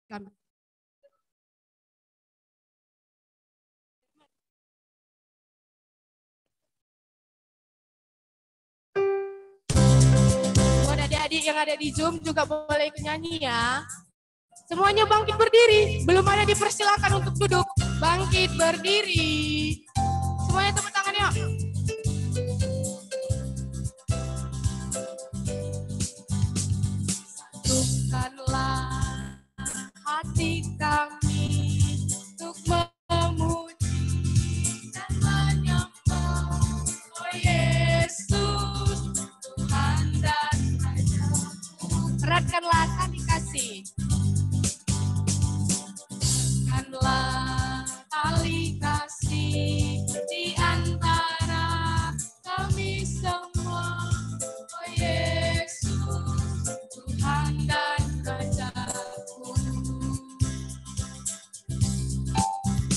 kami. Buat adik-adik yang ada di Zoom juga boleh ikut nyanyi ya. Semuanya bangkit berdiri. Belum ada dipersilakan untuk duduk. Bangkit berdiri. Semuanya tepuk tangan yuk. Satukanlah hati kami untuk memuji dan menyembah oh Yesus Tuhan dan Raja. Eratkanlah tali kasih. Eratkanlah tali kasih di antara kami semua oh Yesus Tuhan dan Rajaku.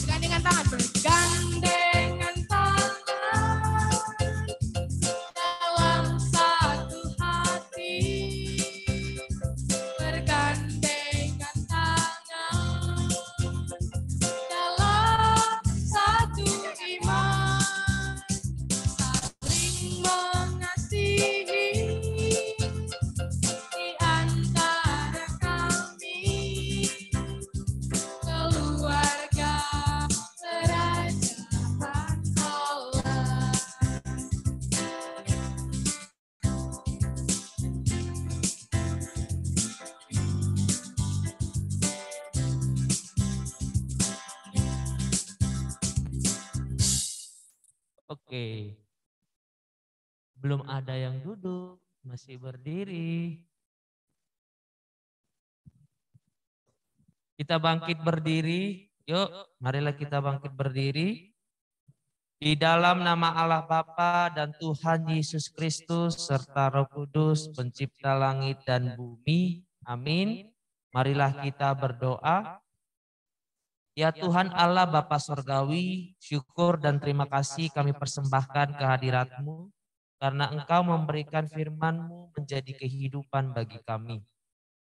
Bergandengan tangan, bergandengan tangan dalam satu hati. Bergandengan tangan dalam satu iman. Saling mengasihi di antara kami, keluarga kerajaan Allah. Oke. Belum ada yang duduk, masih berdiri. Kita bangkit berdiri. Yuk, marilah kita bangkit berdiri. Di dalam nama Allah Bapa dan Tuhan Yesus Kristus serta Roh Kudus, pencipta langit dan bumi. Amin. Marilah kita berdoa. Ya Tuhan Allah Bapa Sorgawi, syukur dan terima kasih kami persembahkan kehadirat-Mu, karena Engkau memberikan firman-Mu menjadi kehidupan bagi kami.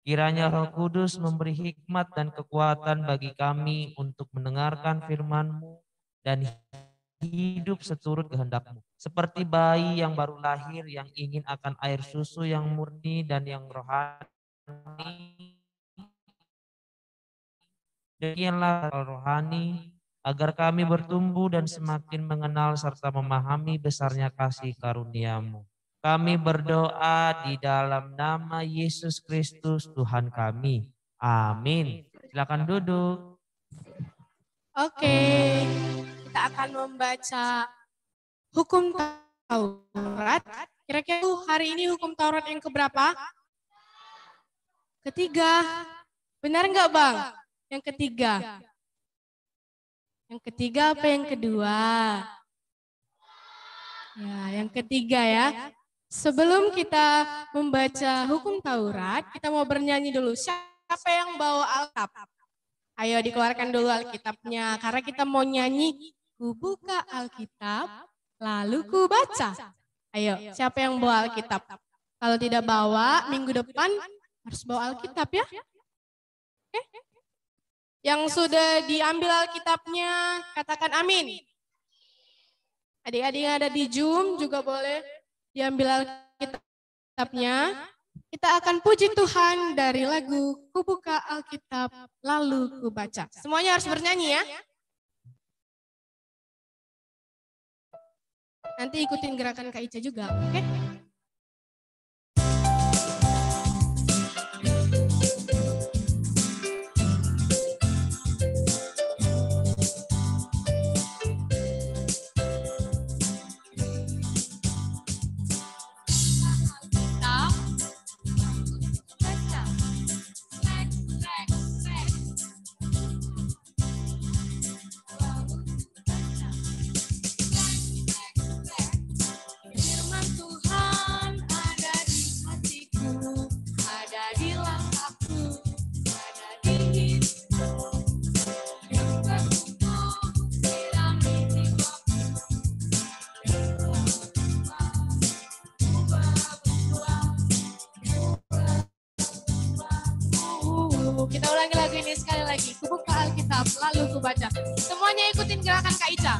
Kiranya Roh Kudus memberi hikmat dan kekuatan bagi kami untuk mendengarkan firman-Mu dan hidup seturut kehendak-Mu. Seperti bayi yang baru lahir yang ingin akan air susu yang murni dan yang rohani, demikianlah rohani, agar kami bertumbuh dan semakin mengenal serta memahami besarnya kasih karunia-Mu. Kami berdoa di dalam nama Yesus Kristus Tuhan kami. Amin. Silakan duduk. Oke, kita akan membaca hukum Taurat. Kira-kira hari ini hukum Taurat yang keberapa? Ketiga. Benar nggak Bang? Yang ketiga. Yang ketiga apa yang kedua? Ya, yang ketiga ya. Sebelum kita membaca hukum Taurat, kita mau bernyanyi dulu. Siapa yang bawa Alkitab? Ayo dikeluarkan dulu Alkitabnya, karena kita mau nyanyi. Ku buka Alkitab, lalu ku baca. Ayo, siapa yang bawa Alkitab? Kalau tidak bawa, minggu depan harus bawa Alkitab ya. Oke? Yang sudah diambil Alkitabnya, katakan amin. Adik-adik yang ada di Zoom juga boleh diambil Alkitabnya. Kita akan puji Tuhan dari lagu Ku Buka Alkitab Lalu Ku Baca. Semuanya harus bernyanyi ya. Nanti ikutin gerakan Kak Ica juga, oke? Firman Tuhan ini sekali lagi. Kubuka Alkitab, lalu kubaca. Semuanya ikutin gerakan Kak Ica.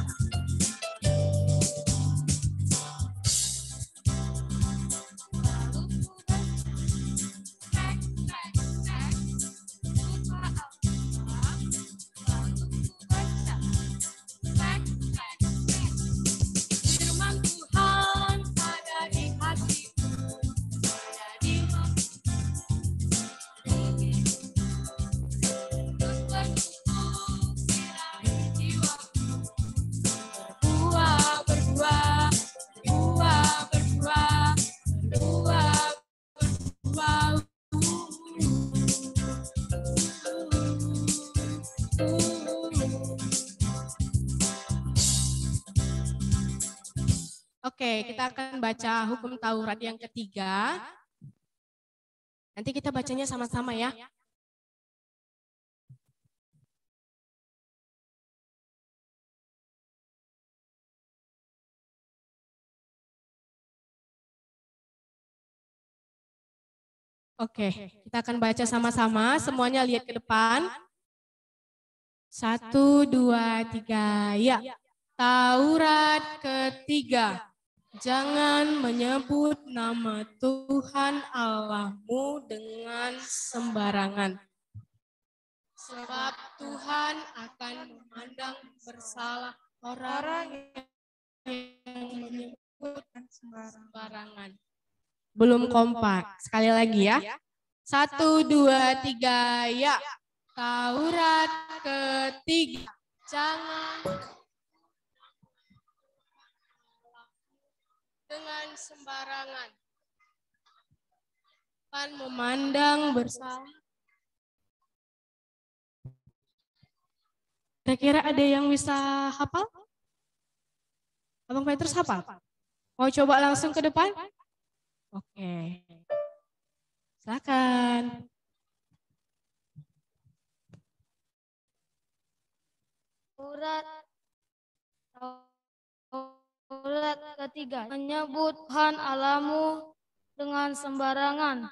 Firman Tuhan ada di hatiku, ada di berbuah, berbuah, berbuah, berbuah, berbuah, berbuah. Oke, kita akan baca hukum Taurat yang ketiga. Nanti kita bacanya sama-sama ya. Oke, kita akan baca sama-sama. Semuanya lihat ke depan. 1, 2, 3, ya. Taurat ketiga. Jangan menyebut nama Tuhan Allahmu dengan sembarangan. Sebab Tuhan akan memandang bersalah orang yang menyebut sembarangan. Belum kompak. Sekali lagi ya. 1, 2, 3, ya. Taurat ketiga. Jangan dengan sembarangan. Akan memandang bersalah. Kira-kira ada yang bisa hafal? Abang Petrus hafal? Mau coba langsung ke depan? Oke. Silakan. Taurat ketiga menyebut Tuhan Allahmu dengan sembarangan.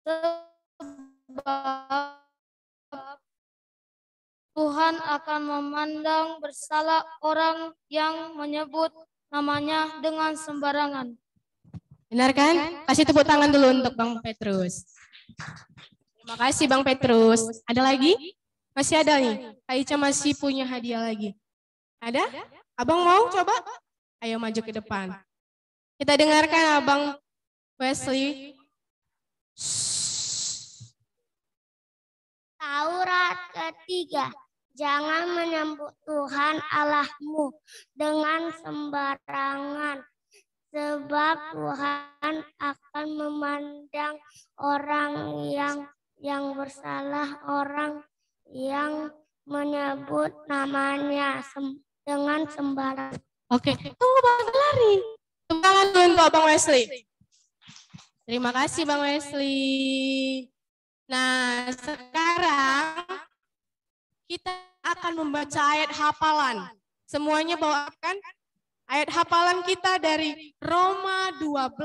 Sebab Tuhan akan memandang bersalah orang yang menyebut namanya dengan sembarangan. Benar kan? Kasih tepuk tangan dulu untuk Bang Petrus. Terima kasih Bang Petrus. Ada lagi? Masih ada nih. Kak Ica masih punya hadiah lagi. Ada? Abang mau coba? Ayo maju ke depan. Kita dengarkan Abang Wesley. Taurat ketiga. Jangan menyebut Tuhan Allahmu dengan sembarangan. Sebab Tuhan akan memandang orang yang bersalah, orang yang menyebut namanya dengan sembarangan. Oke, tunggu Bang lari. Tepuk tangan dulu untuk Bang Wesley. Terima kasih Bang Wesley. Nah, sekarang kita akan membaca ayat hafalan. Semuanya bawakan ayat hafalan kita dari Roma 12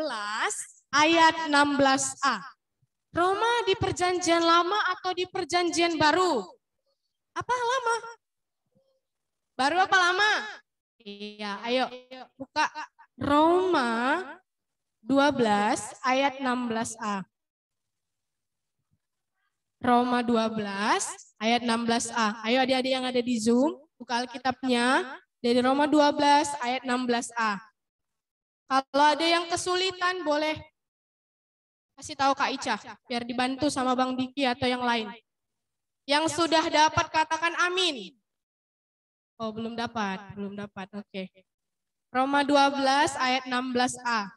ayat 16a. Roma di perjanjian lama atau di perjanjian baru? Apa lama? Baru apa lama? Iya, ayo buka Roma 12 ayat 16a. Roma 12 ayat 16a. Ayo adik-adik yang ada di Zoom, buka Alkitabnya dari Roma 12 ayat 16a. Kalau ada yang kesulitan boleh kasih tahu Kak Ica, biar dibantu sama Bang Diki atau yang lain. Yang sudah dapat katakan amin. Oh, belum dapat, belum dapat. Oke. Roma 12 ayat 16a.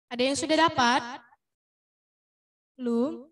Ada yang sudah dapat? Belum?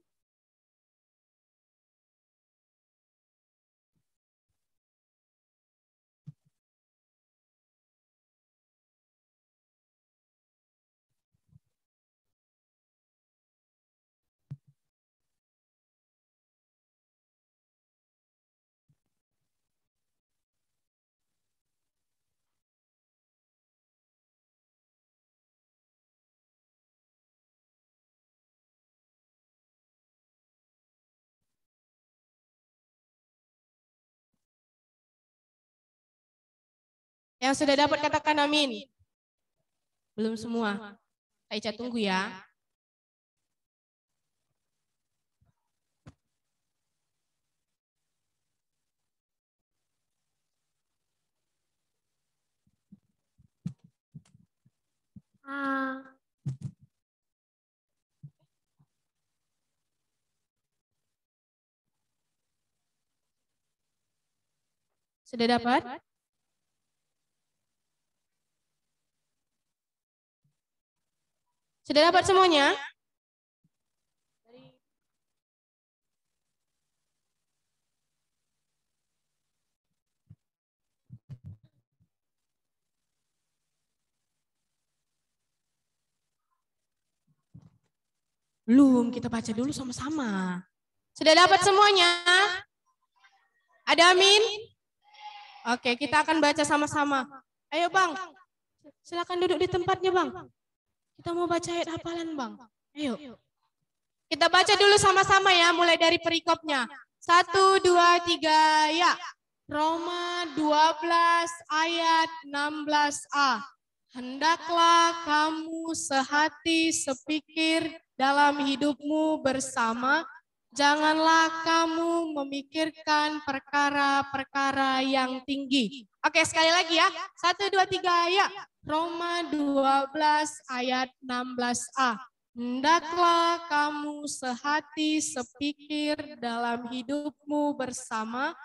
Yang sudah dapat katakan amin. Belum semua. Kak Ica tunggu ya. Sudah dapat? Sudah dapat semuanya? Belum, kita baca dulu sama-sama. Sudah dapat semuanya? Ada amin? Oke, kita akan baca sama-sama. Ayo Bang, silakan duduk di tempatnya Bang. Kita mau baca ayat hafalan Bang. Ayo. Kita baca dulu sama-sama ya, mulai dari perikopnya. 1, 2, 3, ya. Roma 12 ayat 16a. Hendaklah kamu sehati sepikir dalam hidupmu bersama. Janganlah kamu memikirkan perkara-perkara yang tinggi. Oke, sekali lagi ya. 1, 2, 3, ya. Roma 12 ayat 16a. Hendaklah kamu sehati sepikir dalam hidupmu bersama.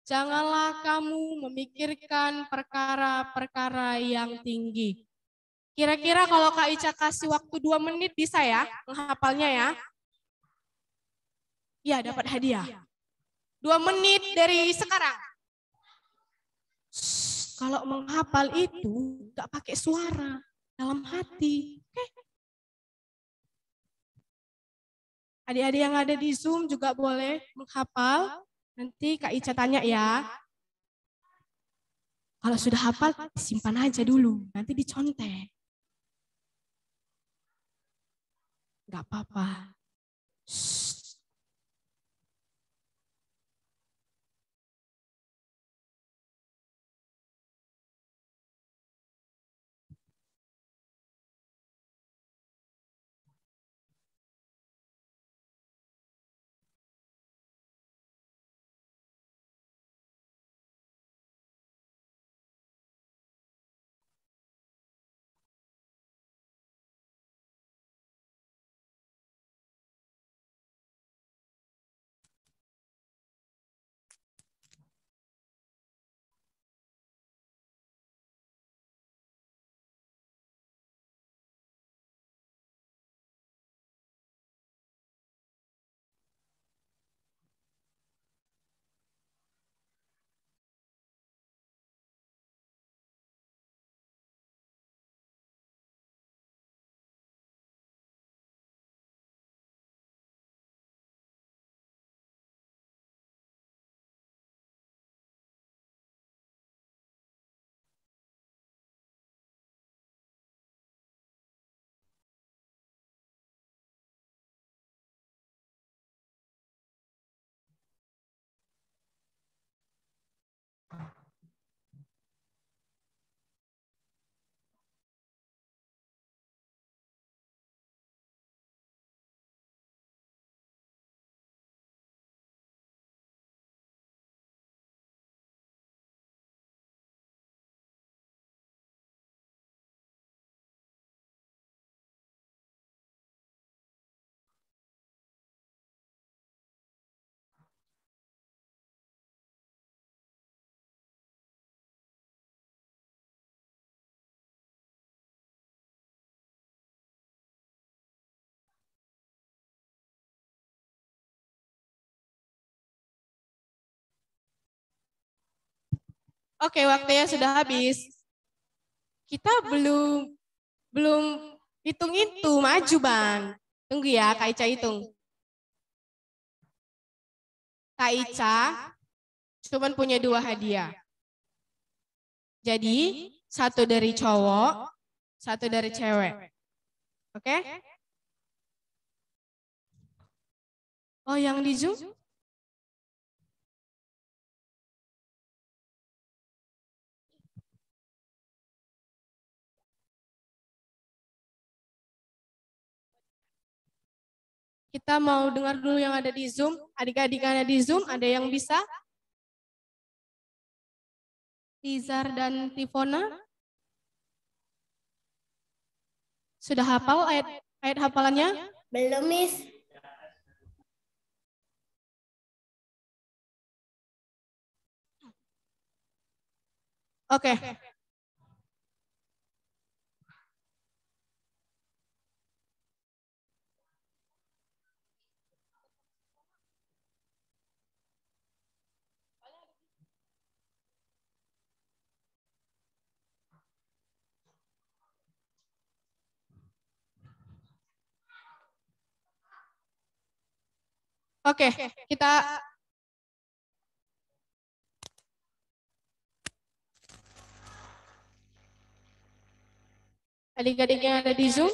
Janganlah kamu memikirkan perkara-perkara yang tinggi. Kira-kira kalau Kak Ica kasih waktu 2 menit bisa ya menghafalnya ya? Ya, dapat hadiah. 2 menit dari sekarang. Kalau menghafal itu nggak pakai suara, dalam hati. Oke? Adik-adik yang ada di Zoom juga boleh menghafal. Nanti Kak Ica tanya ya. Kalau sudah hafal, simpan aja dulu. Nanti dicontek. Nggak apa-apa. Oke, waktunya sudah habis. Kita belum hitung itu, maju Bang. Tunggu ya, Kak Ica hitung. Kak Ica cuma punya 2 hadiah. Jadi, 1 dari cowok, 1 dari cewek. Oke? Oh, yang di Zoom? Kita mau dengar dulu yang ada di Zoom. Adik-adik yang ada di Zoom, ada yang bisa? Tizar dan Tifona? Sudah hafal ayat hafalannya? Belum, Miss. Oke. Oke, kita adik-adik yang ada di Zoom.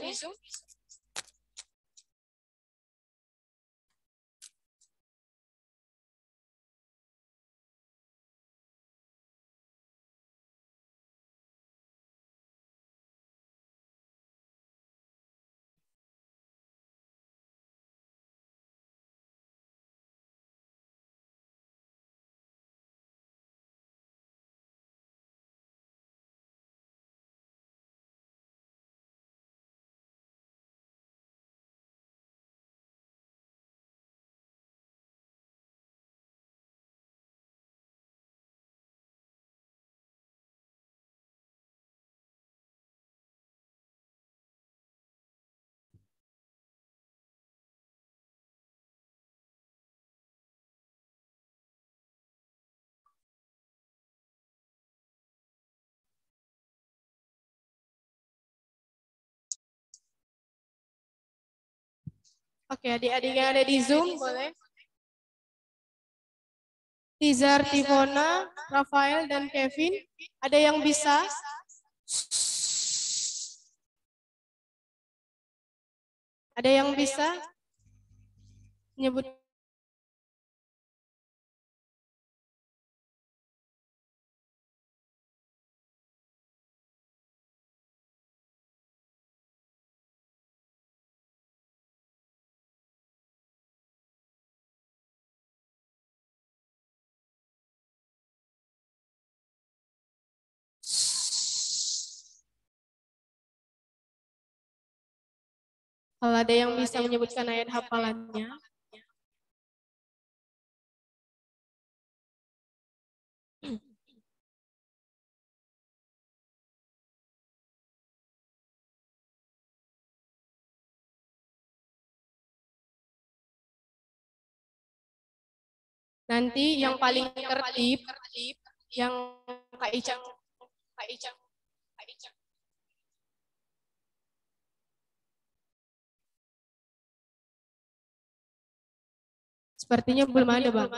Oke, adik-adik yang ada di Zoom boleh. Tizar, Tifona, Rafael, dan Kevin. Ada yang bisa? Ada yang bisa menyebut? Kalau ada yang bisa menyebutkan ayat hafalannya. Nanti yang paling tertib, yang Kak Icang. Sepertinya belum ada, Bang.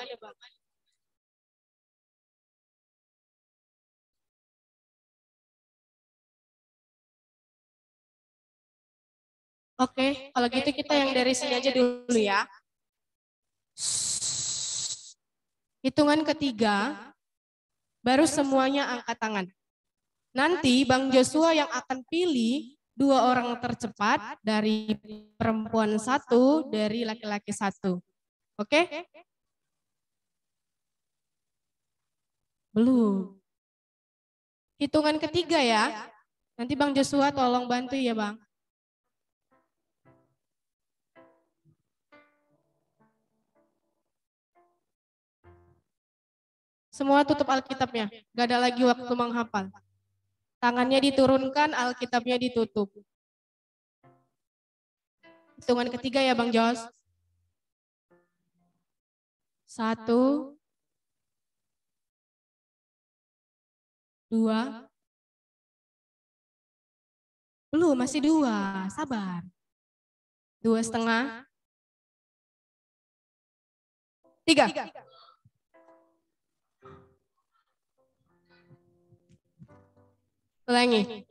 Oke, kalau gitu kita yang dari sini aja dulu ya. Hitungan ketiga, baru semuanya angkat tangan. Nanti Bang Joshua yang akan pilih 2 orang tercepat, dari perempuan 1, dari laki-laki 1. Oke? Belum. Hitungan ketiga ya. Nanti Bang Joshua tolong bantu ya, Bang. Semua tutup Alkitabnya, gak ada lagi waktu menghafal. Tangannya diturunkan, Alkitabnya ditutup. Hitungan ketiga ya Bang Jos. 1, 2. Belum, masih 2, sabar. 2,5. 3. Ulangi.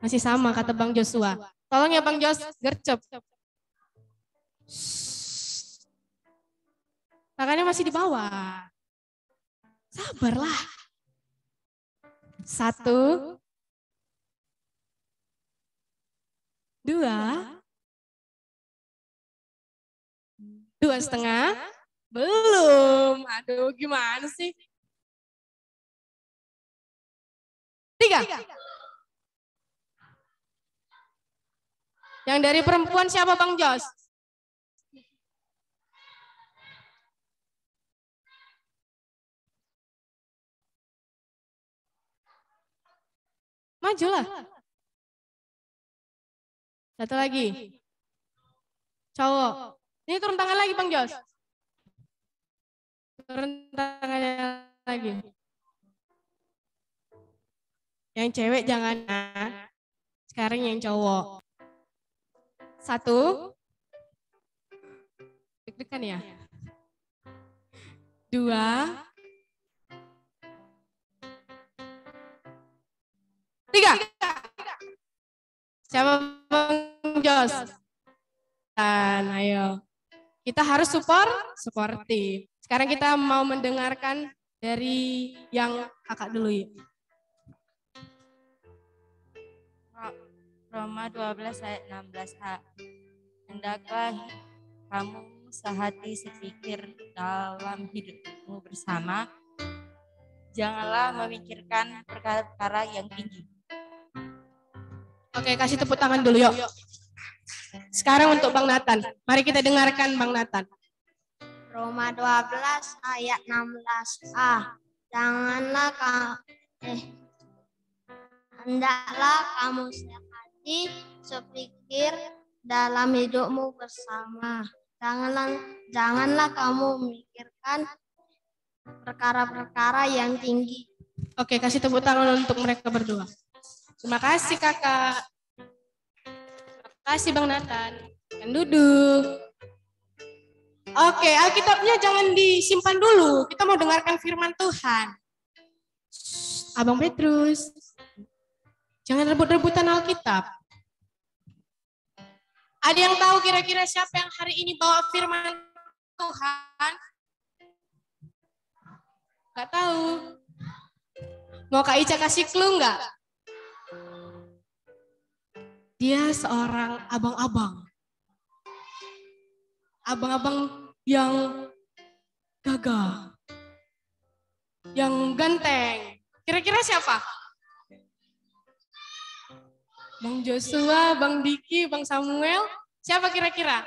Masih sama kata Bang Joshua. Tolong ya Bang Jos, gercep. Tangannya masih di bawah. Sabarlah. 1. 2. 2,5. Belum. Aduh, gimana sih? 3. Yang dari perempuan siapa Bang Jos? Majulah. Satu lagi. Cowok. Ini turun tangan lagi Bang Jos. Turun tangannya lagi. Yang cewek jangan. Sekarang yang cowok. 1. Deg-degan ya. 2. 3. Siapa Bang Jos? Dan ayo. Kita harus suportif. Sekarang kita mau mendengarkan dari yang kakak dulu ya. Roma 12 ayat 16a. Hendaklah kamu sehati sepikir dalam hidupmu bersama. Janganlah memikirkan perkara-perkara yang tinggi. Oke, kasih tepuk tangan dulu yuk. Sekarang untuk Bang Nathan. Mari kita dengarkan Bang Nathan. Roma 12 ayat 16a. Hendaklah kamu sehati sepikir dalam hidupmu bersama. Janganlah kamu memikirkan perkara-perkara yang tinggi. Oke, kasih tepuk tangan untuk mereka berdua. Terima kasih kakak. Terima kasih Bang Nathan. Dan duduk. Oke, Alkitabnya jangan disimpan dulu. Kita mau dengarkan firman Tuhan. Abang Petrus. Jangan rebut-rebutan Alkitab. Ada yang tahu kira-kira siapa yang hari ini bawa firman Tuhan? Gak tahu. Mau Kak Ica kasih clue nggak? Dia seorang abang-abang. Abang-abang yang gagah. Yang ganteng. Kira-kira siapa? Bang Joshua, Bang Diki, Bang Samuel. Siapa kira-kira?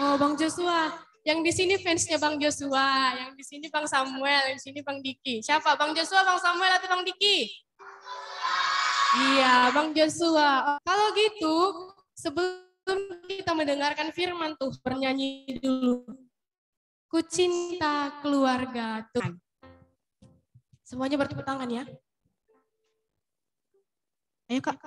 Oh, Bang Joshua. Yang di sini fansnya Bang Joshua. Yang di sini Bang Samuel. Yang di sini Bang Diki. Siapa? Bang Joshua, Bang Samuel, atau Bang Diki? Iya, Bang Joshua. Kalau gitu, sebelum kita mendengarkan firman tuh, bernyanyi dulu. Ku cinta keluarga Tuhan. Semuanya bertepuk tangan ya. Ayo Kak.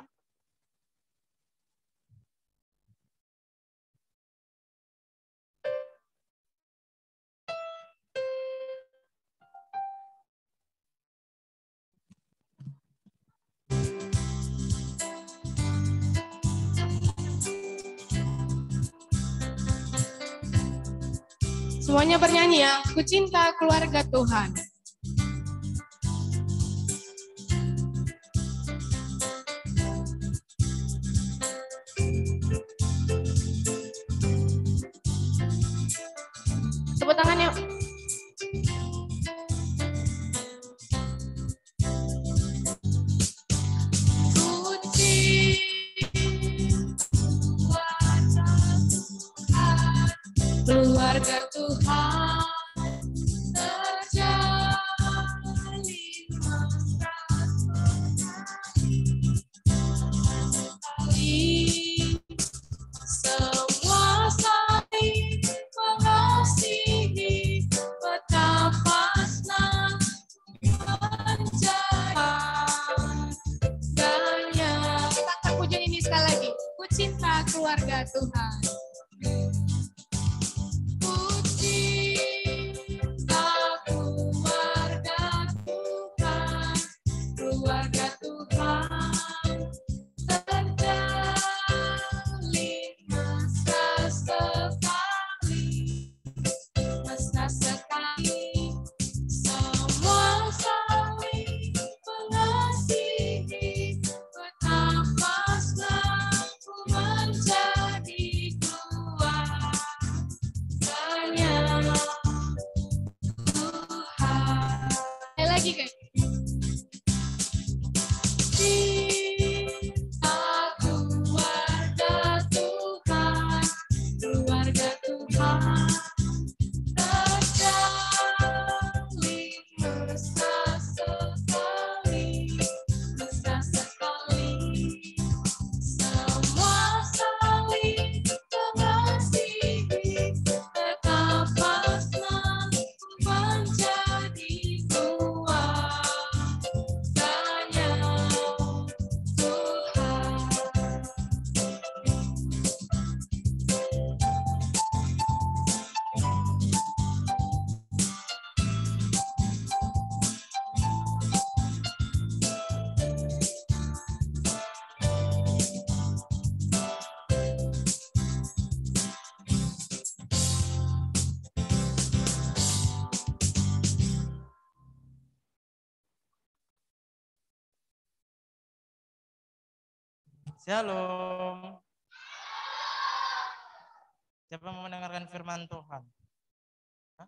Semuanya bernyanyi ya. Ku cinta keluarga Tuhan. Tepuk tangan yuk. Keluarga Tuhan terjalin mesra semua saling mengasihi betapa senang menjaganya. Kita angkat pujian ini sekali lagi. Ku cinta keluarga Tuhan. Betapa lagi kayak. Cinta keluarga Tuhan, keluarga Tuhan. Terjalin mesra sekali, mesra sekali. Semua saling mengasihi, betapa senang menjadi keluarganya Tuhan. Shalom. Siapa mau mendengarkan firman Tuhan? Hah?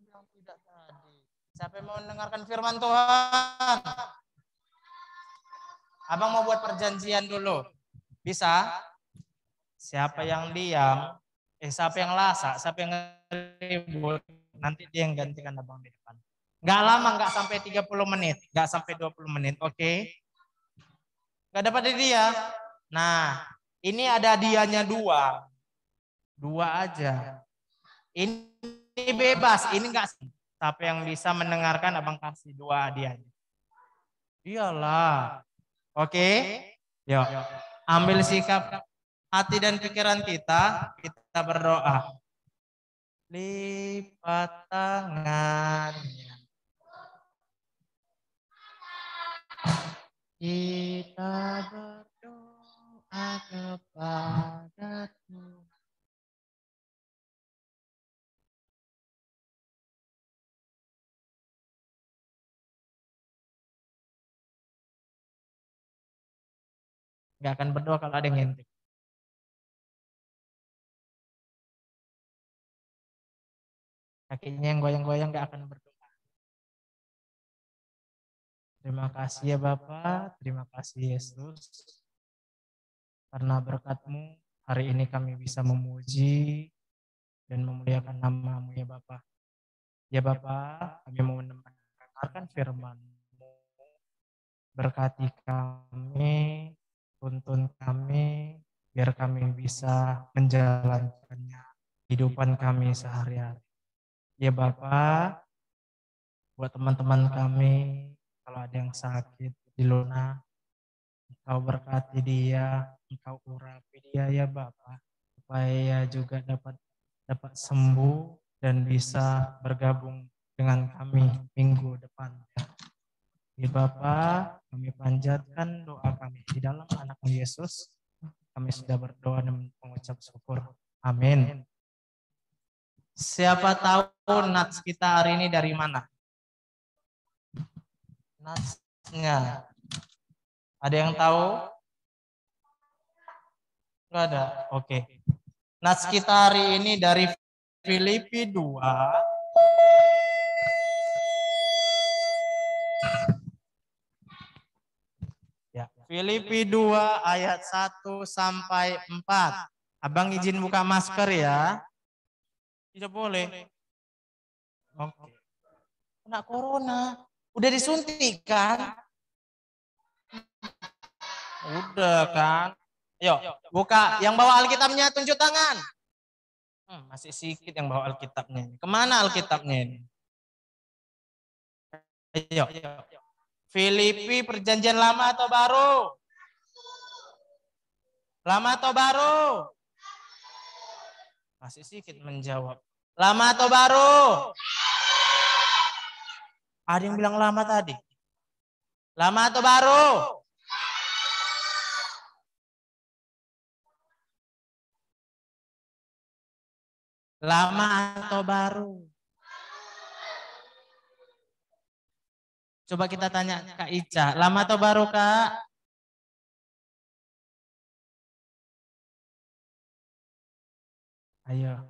Bilang tidak tadi. Siapa yang mau mendengarkan firman Tuhan? Abang mau buat perjanjian dulu. Bisa? Siapa yang diam, siapa yang lasak, siapa yang ribut, nanti dia yang gantikan abang di depan. Nggak lama, nggak sampai 30 menit, nggak sampai 20 menit, oke? Nggak dapat dia. Nah, ini ada dianya dua aja. Ini bebas, ini nggak. Siapa yang bisa mendengarkan, abang kasih 2 hadiahnya. Iyalah, oke? Yuk, ambil sikap hati dan pikiran kita berdoa. Lipat tangannya. Kita berdoa kepada Tuhan. Gak akan berdoa kalau ada yang ngintip. Kakinya yang goyang-goyang gak akan berdoa. Terima kasih ya Bapak, terima kasih Yesus. Karena berkat-Mu hari ini kami bisa memuji dan memuliakan nama-Mu ya Bapak. Ya Bapak, kami mau mendengarkan firman-Mu. Berkati kami, tuntun kami, biar kami bisa menjalankannya kehidupan kami sehari-hari. Ya Bapak, buat teman-teman kami, kalau ada yang sakit di Luna, Engkau berkati dia, Engkau urapi dia ya Bapak, supaya juga dapat sembuh dan bisa bergabung dengan kami minggu depan. Ya Bapak, kami panjatkan doa kami di dalam anak-Mu Yesus. Kami sudah berdoa dan mengucap syukur. Amin. Siapa tahu nats kita hari ini dari mana? Natsnya. Ada yang tahu? Enggak ada. Oke. Nats kita hari ini dari Filipi 2. Ya, Filipi 2 ayat 1 sampai 4. Abang izin buka masker ya. Tidak boleh. Oke. Kena corona. Udah disuntik kan? Udah kan? Yuk, buka. Yang bawa Alkitabnya tunjuk tangan. Masih sedikit yang bawa Alkitabnya. Kemana Alkitabnya ini? Ayo. Filipi perjanjian lama atau baru? Lama atau baru? Masih sedikit menjawab. Lama atau baru? Ada yang bilang lama tadi. Lama atau baru? Lama atau baru? Coba kita tanya Kak Ica. Lama atau baru Kak? Ayo.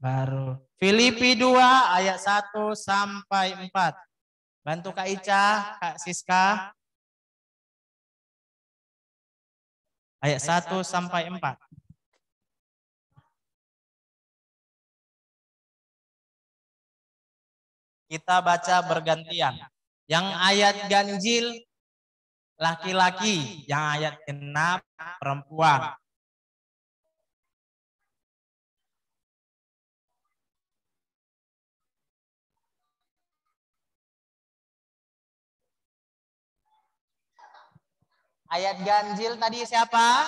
Baru. Filipi 2 ayat 1 sampai 4. Bantu Kak Ica, Kak Siska. Ayat 1 sampai 4. Kita baca bergantian. Yang ayat ganjil laki-laki, yang ayat genap perempuan. Ayat ganjil tadi siapa?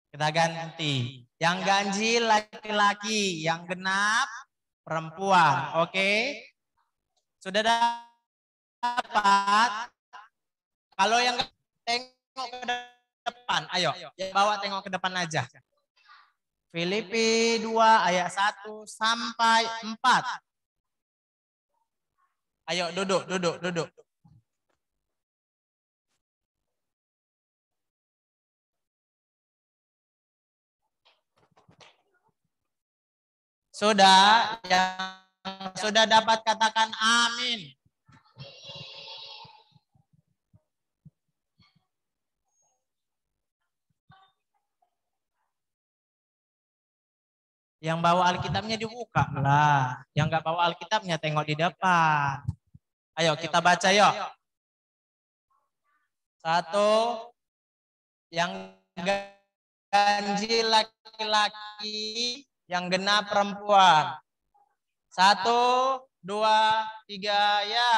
Kita ganti. Yang ganjil laki-laki, yang genap perempuan. Oke? Sudah dapat? Kalau yang tengok ke depan, ayo. Yang bawa tengok ke depan aja. Filipi 2 ayat 1 sampai 4. Ayo duduk. Sudah, yang sudah dapat katakan amin. Yang bawa Alkitabnya dibuka lah. Yang nggak bawa Alkitabnya tengok di depan. Ayo kita baca yuk. 1. Yang ganjil laki-laki, yang genap perempuan. 1, 2, 3, ya.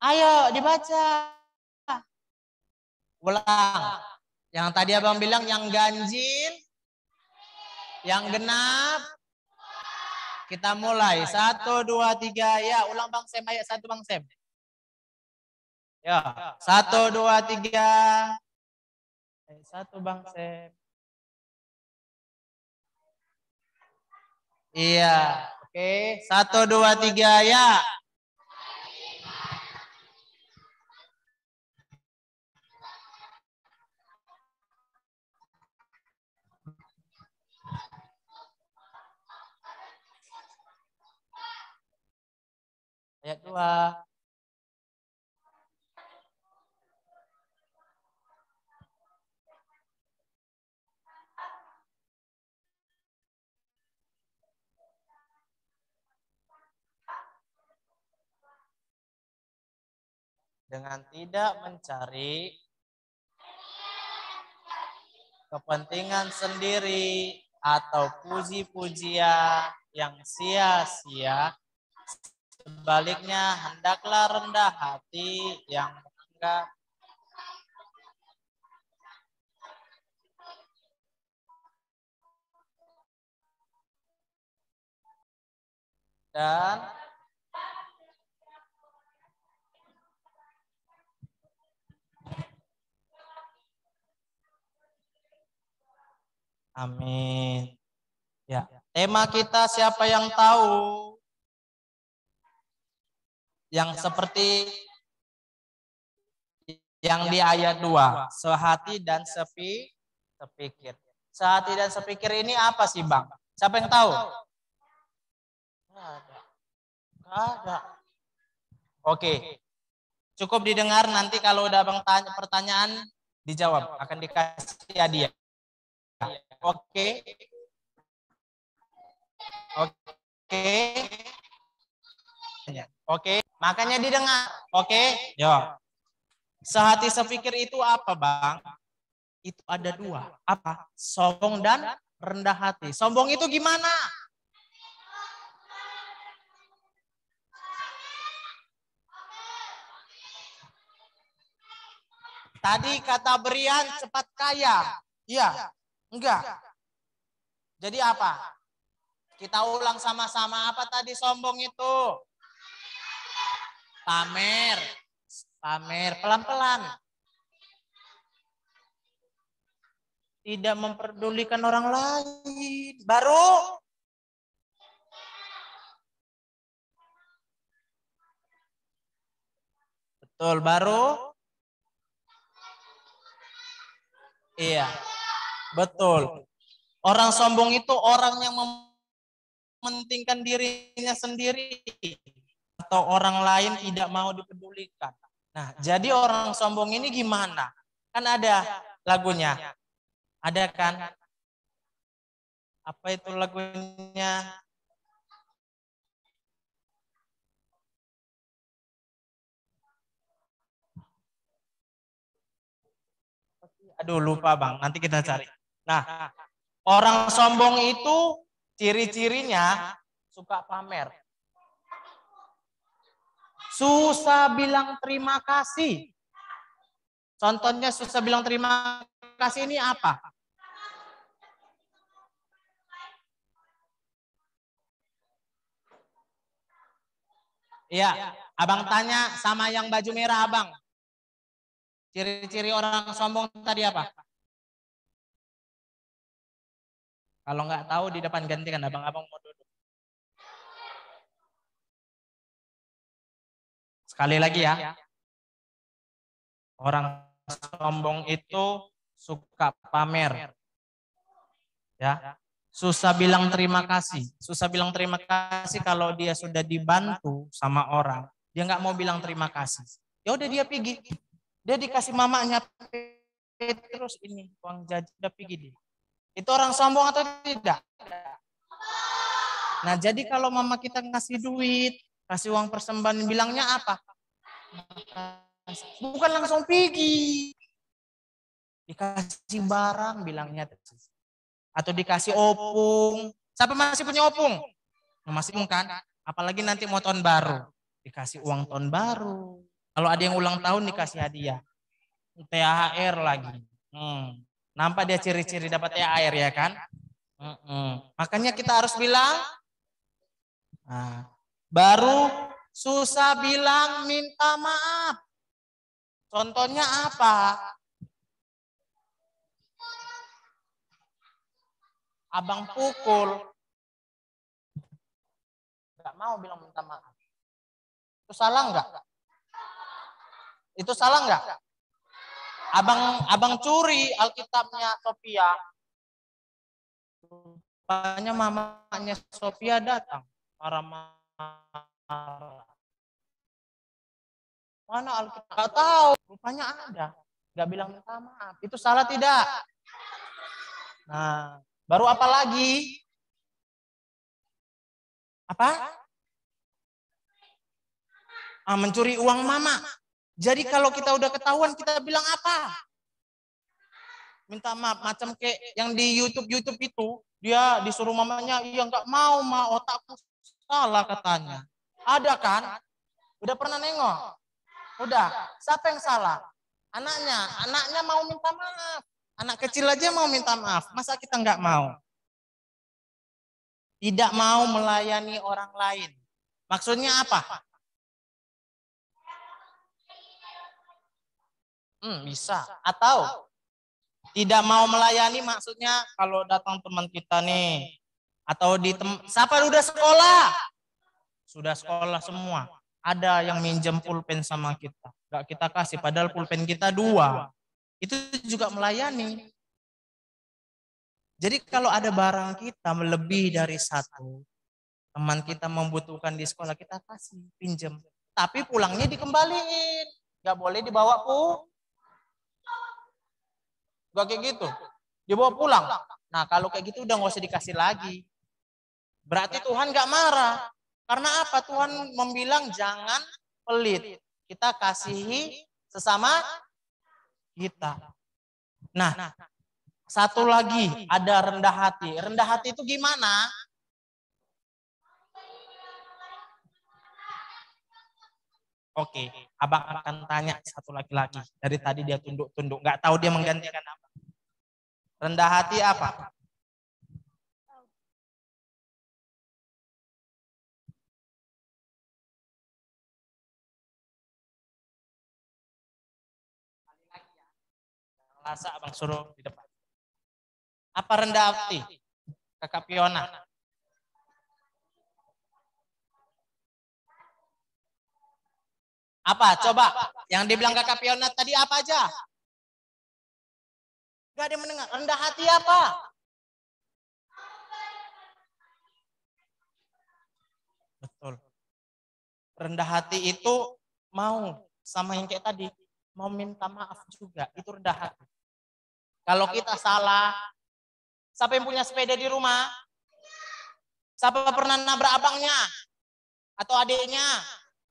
Ayo dibaca. Ulang. Yang tadi abang bilang yang ganjil, yang genap. Kita mulai. 1, 2, 3. Ya, ulang Bang Sem. Ayat 1 Bang Sem. Ya, 1, 2, 3. Ayat 1 Bang Sem. Iya, oke. 1, 2, 3, ya. Ayat 2. Dengan tidak mencari kepentingan sendiri atau puji-pujian yang sia-sia, sebaliknya hendaklah rendah hati yang menganggap dan amin. Ya, tema kita siapa yang tahu? Yang seperti yang di ayat 2, sehati dan sepikir. Sehati dan sepikir ini apa sih Bang? Siapa yang tahu? Nggak ada. Oke. Cukup didengar, nanti kalau udah Bang tanya pertanyaan dijawab, akan dikasih hadiah. Oke. Oke, makanya didengar. Oke, yo. Sehati sepikir itu apa, Bang? Itu ada 2. Apa? Sombong dan rendah hati. Sombong itu gimana? Tadi kata Brian cepat kaya. Iya, enggak. Jadi apa? Kita ulang sama-sama, apa tadi sombong itu? Pamer. Pamer, pelan-pelan. Tidak memperdulikan orang lain. Baru. Betul, baru. Iya, betul. Orang sombong itu orang yang mementingkan dirinya sendiri atau orang lain tidak mau dipedulikan. Nah, jadi orang sombong ini gimana? Kan ada lagunya. Ada kan? Apa itu lagunya? Aduh, lupa Bang. Nanti kita cari. Nah, orang sombong itu ciri-cirinya suka pamer. Susah bilang terima kasih. Contohnya susah bilang terima kasih ini apa? Iya, abang tanya sama yang baju merah abang. Ciri-ciri orang sombong tadi apa? Kalau nggak tahu di depan gantikan abang-abang mau duduk. Sekali lagi ya. Orang sombong itu suka pamer. Ya. Susah bilang terima kasih. Susah bilang terima kasih kalau dia sudah dibantu sama orang. Dia nggak mau bilang terima kasih. Ya udah dia pergi. Dia dikasih mamanya terus ini uang jajan udah pergi dia. Itu orang sombong atau tidak? Nah, jadi kalau mama kita ngasih duit, kasih uang persembahan, bilangnya apa? Bukan langsung pergi. Dikasih barang bilangnya. Atau dikasih opung. Siapa masih punya opung? Masih kan? Apalagi nanti mau tahun baru. Dikasih uang tahun baru. Kalau ada yang ulang tahun dikasih hadiah. THR lagi. Nampak dia ciri-ciri dapat THR ya kan? Makanya kita harus bilang. Nah, baru susah bilang minta maaf. Contohnya apa? Abang pukul. Gak mau bilang minta maaf. Itu salah nggak? Itu salah nggak? Abang curi Alkitabnya Sophia. Rupanya mamanya Sophia datang. Marah-marah. Mana Alkitab? Gak tahu. Rupanya ada. Gak bilang minta maaf. Itu salah tidak? Nah, baru apa lagi? Apa? Mencuri uang mama. Jadi kalau kita udah ketahuan kita bilang apa? Minta maaf. Macam kayak yang di YouTube itu. Dia disuruh mamanya, iya nggak mau, otakku salah katanya. Ada kan? Udah pernah nengok? Udah. Siapa yang salah? Anaknya mau minta maaf. Anak kecil aja mau minta maaf. Masa kita nggak mau? Tidak mau melayani orang lain. Maksudnya apa? Bisa. Atau tidak mau melayani maksudnya kalau datang teman kita nih. Atau siapa udah sekolah? Sudah sekolah semua. Ada yang minjem pulpen sama kita. Gak kita kasih padahal pulpen kita 2. Itu juga melayani. Jadi kalau ada barang kita melebihi dari 1. Teman kita membutuhkan di sekolah kita kasih, pinjem. Tapi pulangnya dikembaliin. Gak boleh dibawa Gak kayak gitu. Dibawa pulang. Nah kalau kayak gitu udah gak usah dikasih lagi. Berarti Tuhan gak marah. Karena apa? Tuhan membilang jangan pelit. Kita kasihi sesama kita. Nah, satu lagi ada rendah hati. Rendah hati itu gimana? Oke, abang akan tanya satu laki-laki. Dari tadi dia tunduk-tunduk. Gak tahu dia menggantikan apa. Rendah hati apa? bahasa abang suruh di depan. Apa rendah hati? Kakak Fiona. Apa? Coba. Yang dibilang kakak Fiona tadi apa aja? Gak ada yang mendengar. Rendah hati apa? Betul. Rendah hati itu mau sama yang kayak tadi. Mau minta maaf juga. Itu rendah hati. Kalau kita salah. Siapa yang punya sepeda di rumah? Siapa pernah nabrak abangnya? Atau adiknya?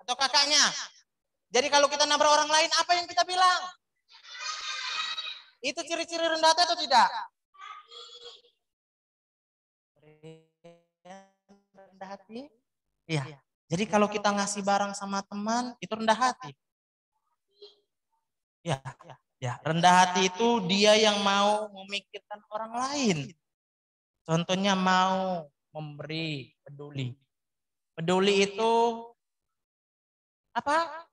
Atau kakaknya? Jadi kalau kita nabrak orang lain, apa yang kita bilang? Itu ciri-ciri rendah hati atau tidak? Rendah hati? Iya. Jadi kalau kita ngasih barang sama teman, itu rendah hati. Ya, ya. Rendah hati itu dia yang mau memikirkan orang lain. Contohnya mau memberi, peduli. Peduli itu apa?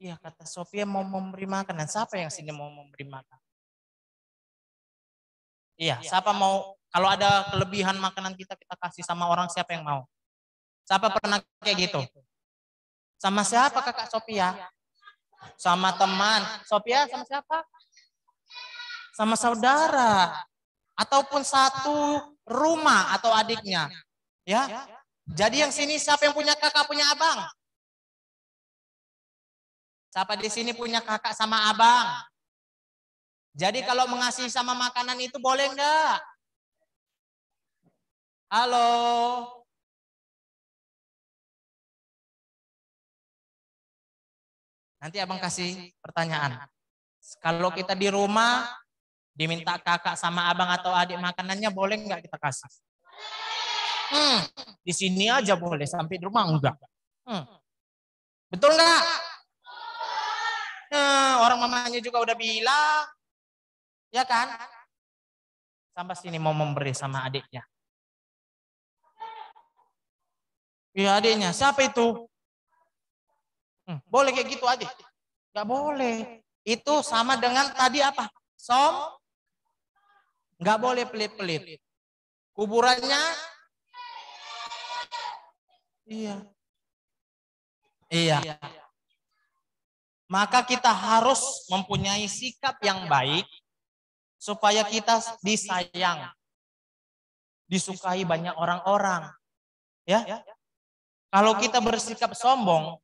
Iya, kata Sophia mau memberi makan. Dan siapa yang sini mau memberi makan? Iya, siapa mau, kalau ada kelebihan makanan kita kasih sama orang, siapa yang mau? Siapa pernah kayak gitu? Sama siapa kakak Sophia? Sama teman. Sophia sama siapa? Sama saudara. Ataupun satu rumah atau adiknya. Ya. Jadi yang sini siapa yang punya kakak, punya abang? Siapa di sini punya kakak sama abang? Jadi kalau mengasihi sama makanan itu boleh enggak? Halo? Nanti abang kasih pertanyaan. Kalau kita di rumah, diminta kakak sama abang atau adik makanannya, boleh enggak kita kasih? Di sini aja boleh, sampai di rumah enggak. Betul enggak? Orang mamanya juga udah bilang, ya kan? Sampai sini mau memberi sama adiknya. Iya adiknya, siapa itu? Boleh kayak gitu adik? Gak boleh. Itu sama dengan tadi apa? Gak boleh pelit-pelit. Kuburannya? Iya. Maka kita harus mempunyai sikap yang baik supaya kita disayang, disukai banyak orang-orang. Ya. Kalau kita bersikap sombong,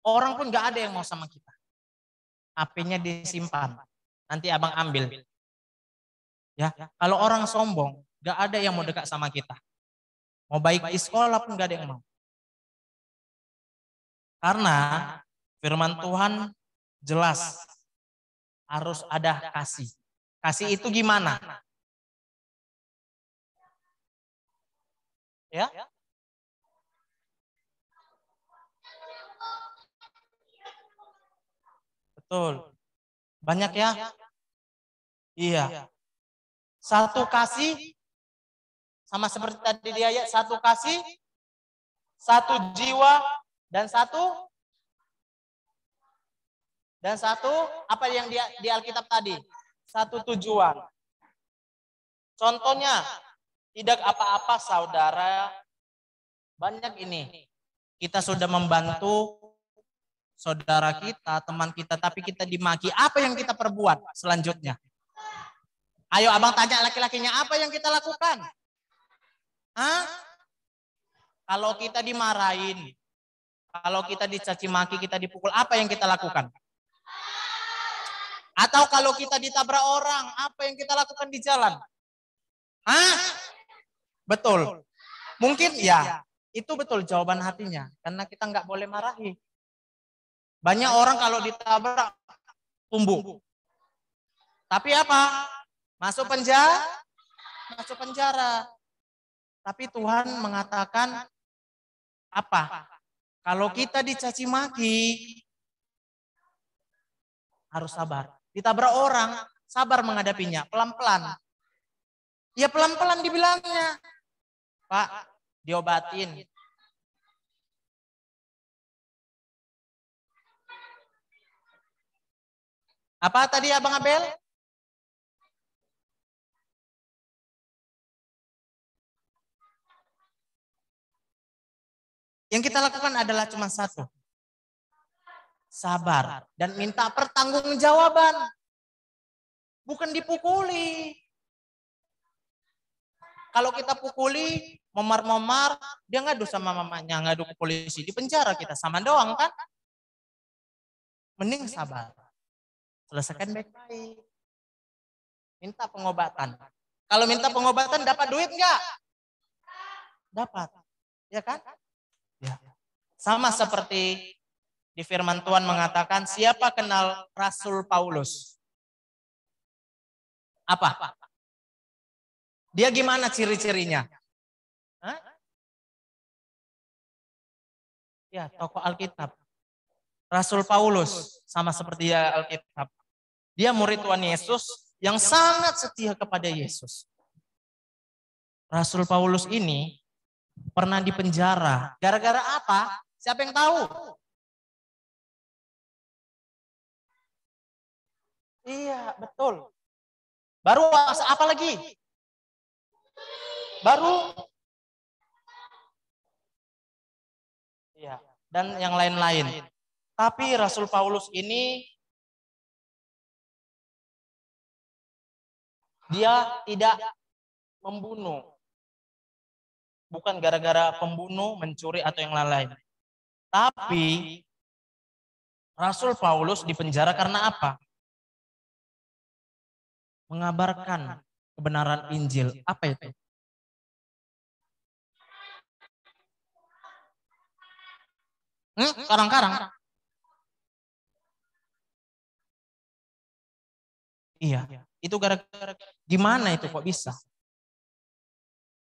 orang pun gak ada yang mau sama kita. HP-nya disimpan, nanti abang ambil. Ya, kalau orang sombong, gak ada yang mau dekat sama kita. Mau baik di sekolah pun gak ada yang mau. Karena firman Tuhan jelas harus ada kasih. Kasih itu gimana? Ya. Betul. Banyak ya? Iya. Satu kasih, sama seperti tadi di ayat, satu kasih, satu jiwa, dan satu apa yang di Alkitab tadi? Satu tujuan. Contohnya, tidak apa-apa saudara, banyak ini. Kita sudah membantu saudara kita, teman kita, tapi kita dimaki. Apa yang kita perbuat selanjutnya? Ayo abang tanya laki-lakinya, apa yang kita lakukan? Kalau kita dimarahin, kalau kita dicaci maki, kita dipukul, apa yang kita lakukan? Atau kalau kita ditabrak orang, apa yang kita lakukan di jalan? Betul. Mungkin ya, itu betul jawaban hatinya. Karena kita nggak boleh marahi. Banyak orang kalau ditabrak, tumbuh. Tapi apa? Masuk penjara. Tapi Tuhan mengatakan apa? Kalau kita dicaci maki, harus sabar. Ditabrak orang, sabar menghadapinya, pelan-pelan. Ya pelan-pelan dibilangnya. Pak, diobatin. Apa tadi Abang Abel? Yang kita lakukan adalah cuma satu. Sabar dan minta pertanggungjawaban. Bukan dipukuli. Kalau kita pukuli, memar-memar, dia ngadu sama mamanya, ngadu ke polisi, di penjara kita sama doang kan? Mending sabar. Selesaikan baik-baik. Minta pengobatan. Kalau minta pengobatan dapat duit enggak? Dapat. Ya kan? Ya. Sama seperti di firman Tuhan mengatakan, siapa kenal Rasul Paulus? Apa? Dia gimana ciri-cirinya? Hah? Ya, tokoh Alkitab. Rasul Paulus, sama seperti dia Alkitab. Dia murid Tuhan Yesus yang sangat setia kepada Yesus. Rasul Paulus ini pernah dipenjara. Gara-gara apa? Siapa yang tahu? Iya, betul. Baru apa lagi? Baru. Iya, dan yang lain-lain. Tapi Rasul Paulus ini dia tidak membunuh. Bukan gara-gara pembunuh, mencuri atau yang lain-lain. Tapi Rasul Paulus dipenjara karena apa? Mengabarkan kebenaran Injil. Apa itu? Karang-karang. Iya, itu gara-gara gimana itu kok bisa?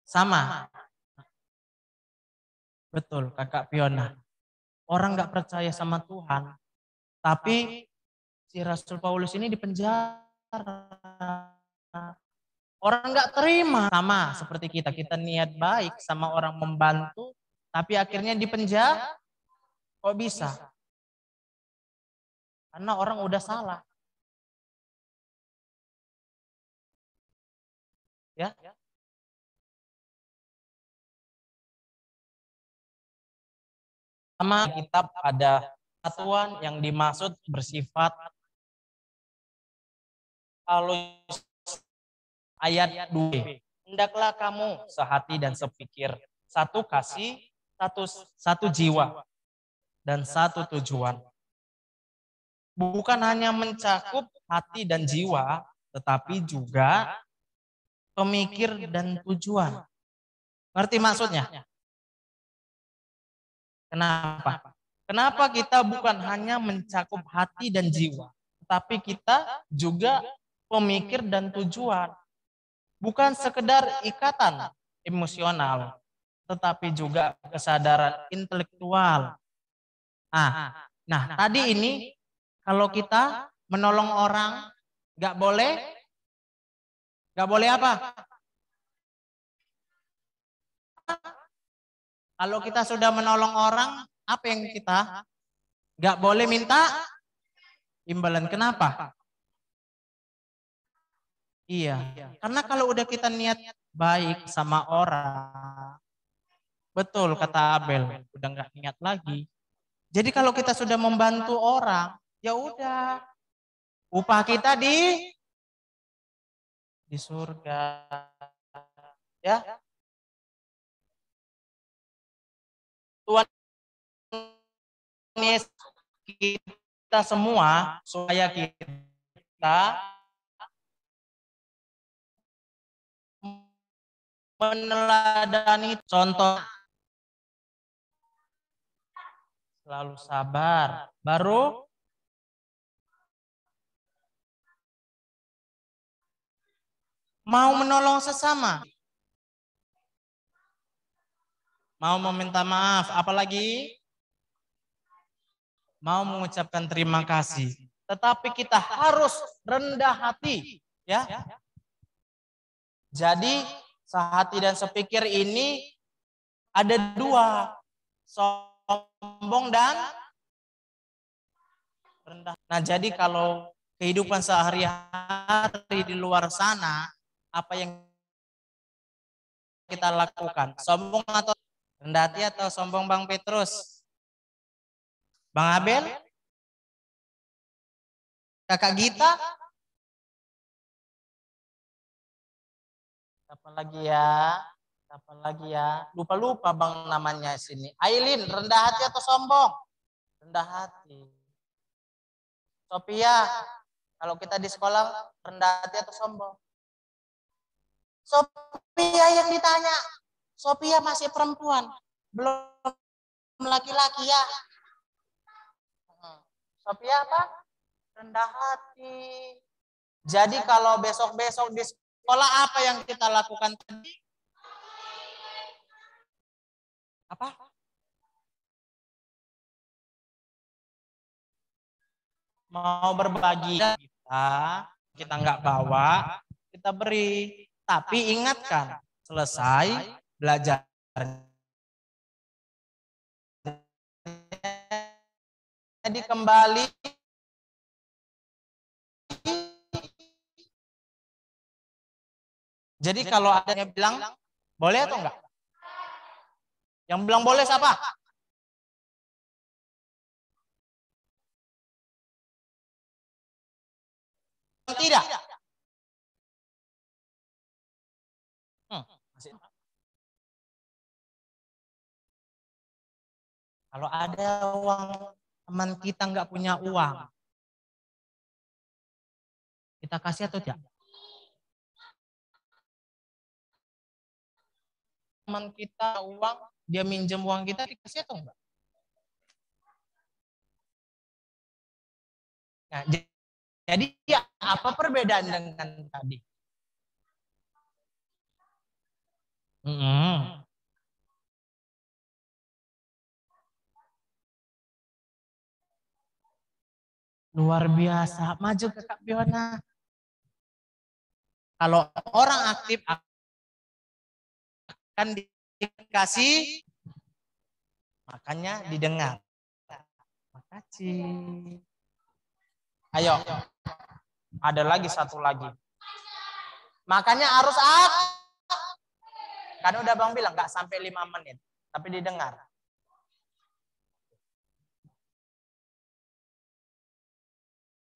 Sama. Betul, Kakak Fiona. Orang nggak percaya sama Tuhan, tapi si Rasul Paulus ini dipenjara. Orang nggak terima, sama seperti kita niat baik sama orang membantu, tapi akhirnya dipenjara. Kok bisa? Karena orang udah salah. Ya. Sama kitab ada satuan yang dimaksud bersifat kalau ayat 2. Hendaklah kamu sehati dan sepikir, satu kasih, satu jiwa, dan satu tujuan. Bukan hanya mencakup hati dan jiwa, tetapi juga pemikir dan tujuan. Ngerti maksudnya? Kenapa? Kenapa kita bukan hanya mencakup hati dan jiwa, tetapi kita juga pemikir dan tujuan. Bukan sekedar ikatan emosional, tetapi juga kesadaran intelektual. Nah, tadi ini kalau kita menolong orang nggak boleh apa? Kalau kita sudah menolong orang, apa yang kita nggak boleh minta imbalan? Kenapa? Iya, karena kalau udah kita niat baik sama orang, betul kata Abel, udah nggak niat lagi. Jadi kalau kita sudah membantu orang, ya udah, upah kita di surga, ya. Tuhan Yesus kita semua supaya kita meneladani contoh, selalu sabar, baru mau menolong sesama, mau meminta maaf, apalagi mau mengucapkan terima kasih. Tetapi kita harus rendah hati, ya. Jadi sehati dan sepikir ini ada dua, sombong dan rendah. Nah, jadi kalau kehidupan sehari-hari di luar sana, apa yang kita lakukan? Sombong atau rendah hati atau sombong Bang Petrus? Bang Abel? Kakak Gita? Siapa lagi ya? Siapa lagi ya? Lupa-lupa Bang namanya sini. Ailin, rendah hati atau sombong? Rendah hati. Sophia, kalau kita di sekolah rendah hati atau sombong? Sophia yang ditanya. Sophia masih perempuan, belum laki-laki ya. Sophia apa? Rendah hati. Jadi kalau besok-besok di sekolah apa yang kita lakukan tadi? Apa? Mau berbagi kita nggak bawa, kita beri. Tapi ingatkan, selesai belajar. Jadi kembali jadi kalau ada yang bilang boleh atau enggak? Yang bilang boleh siapa? Tidak. Kalau ada uang teman kita nggak punya uang, kita kasih atau tidak? Teman kita uang, dia minjem uang kita, dikasih atau enggak? Nah, jadi ya, apa perbedaan dengan tadi? Luar biasa, maju ke Kak Fiona. Kalau orang aktif akan dikasih, makanya didengar. Makasih. Ayo, ada lagi satu lagi. Makanya harus kan udah Bang bilang nggak sampai 5 menit, tapi didengar.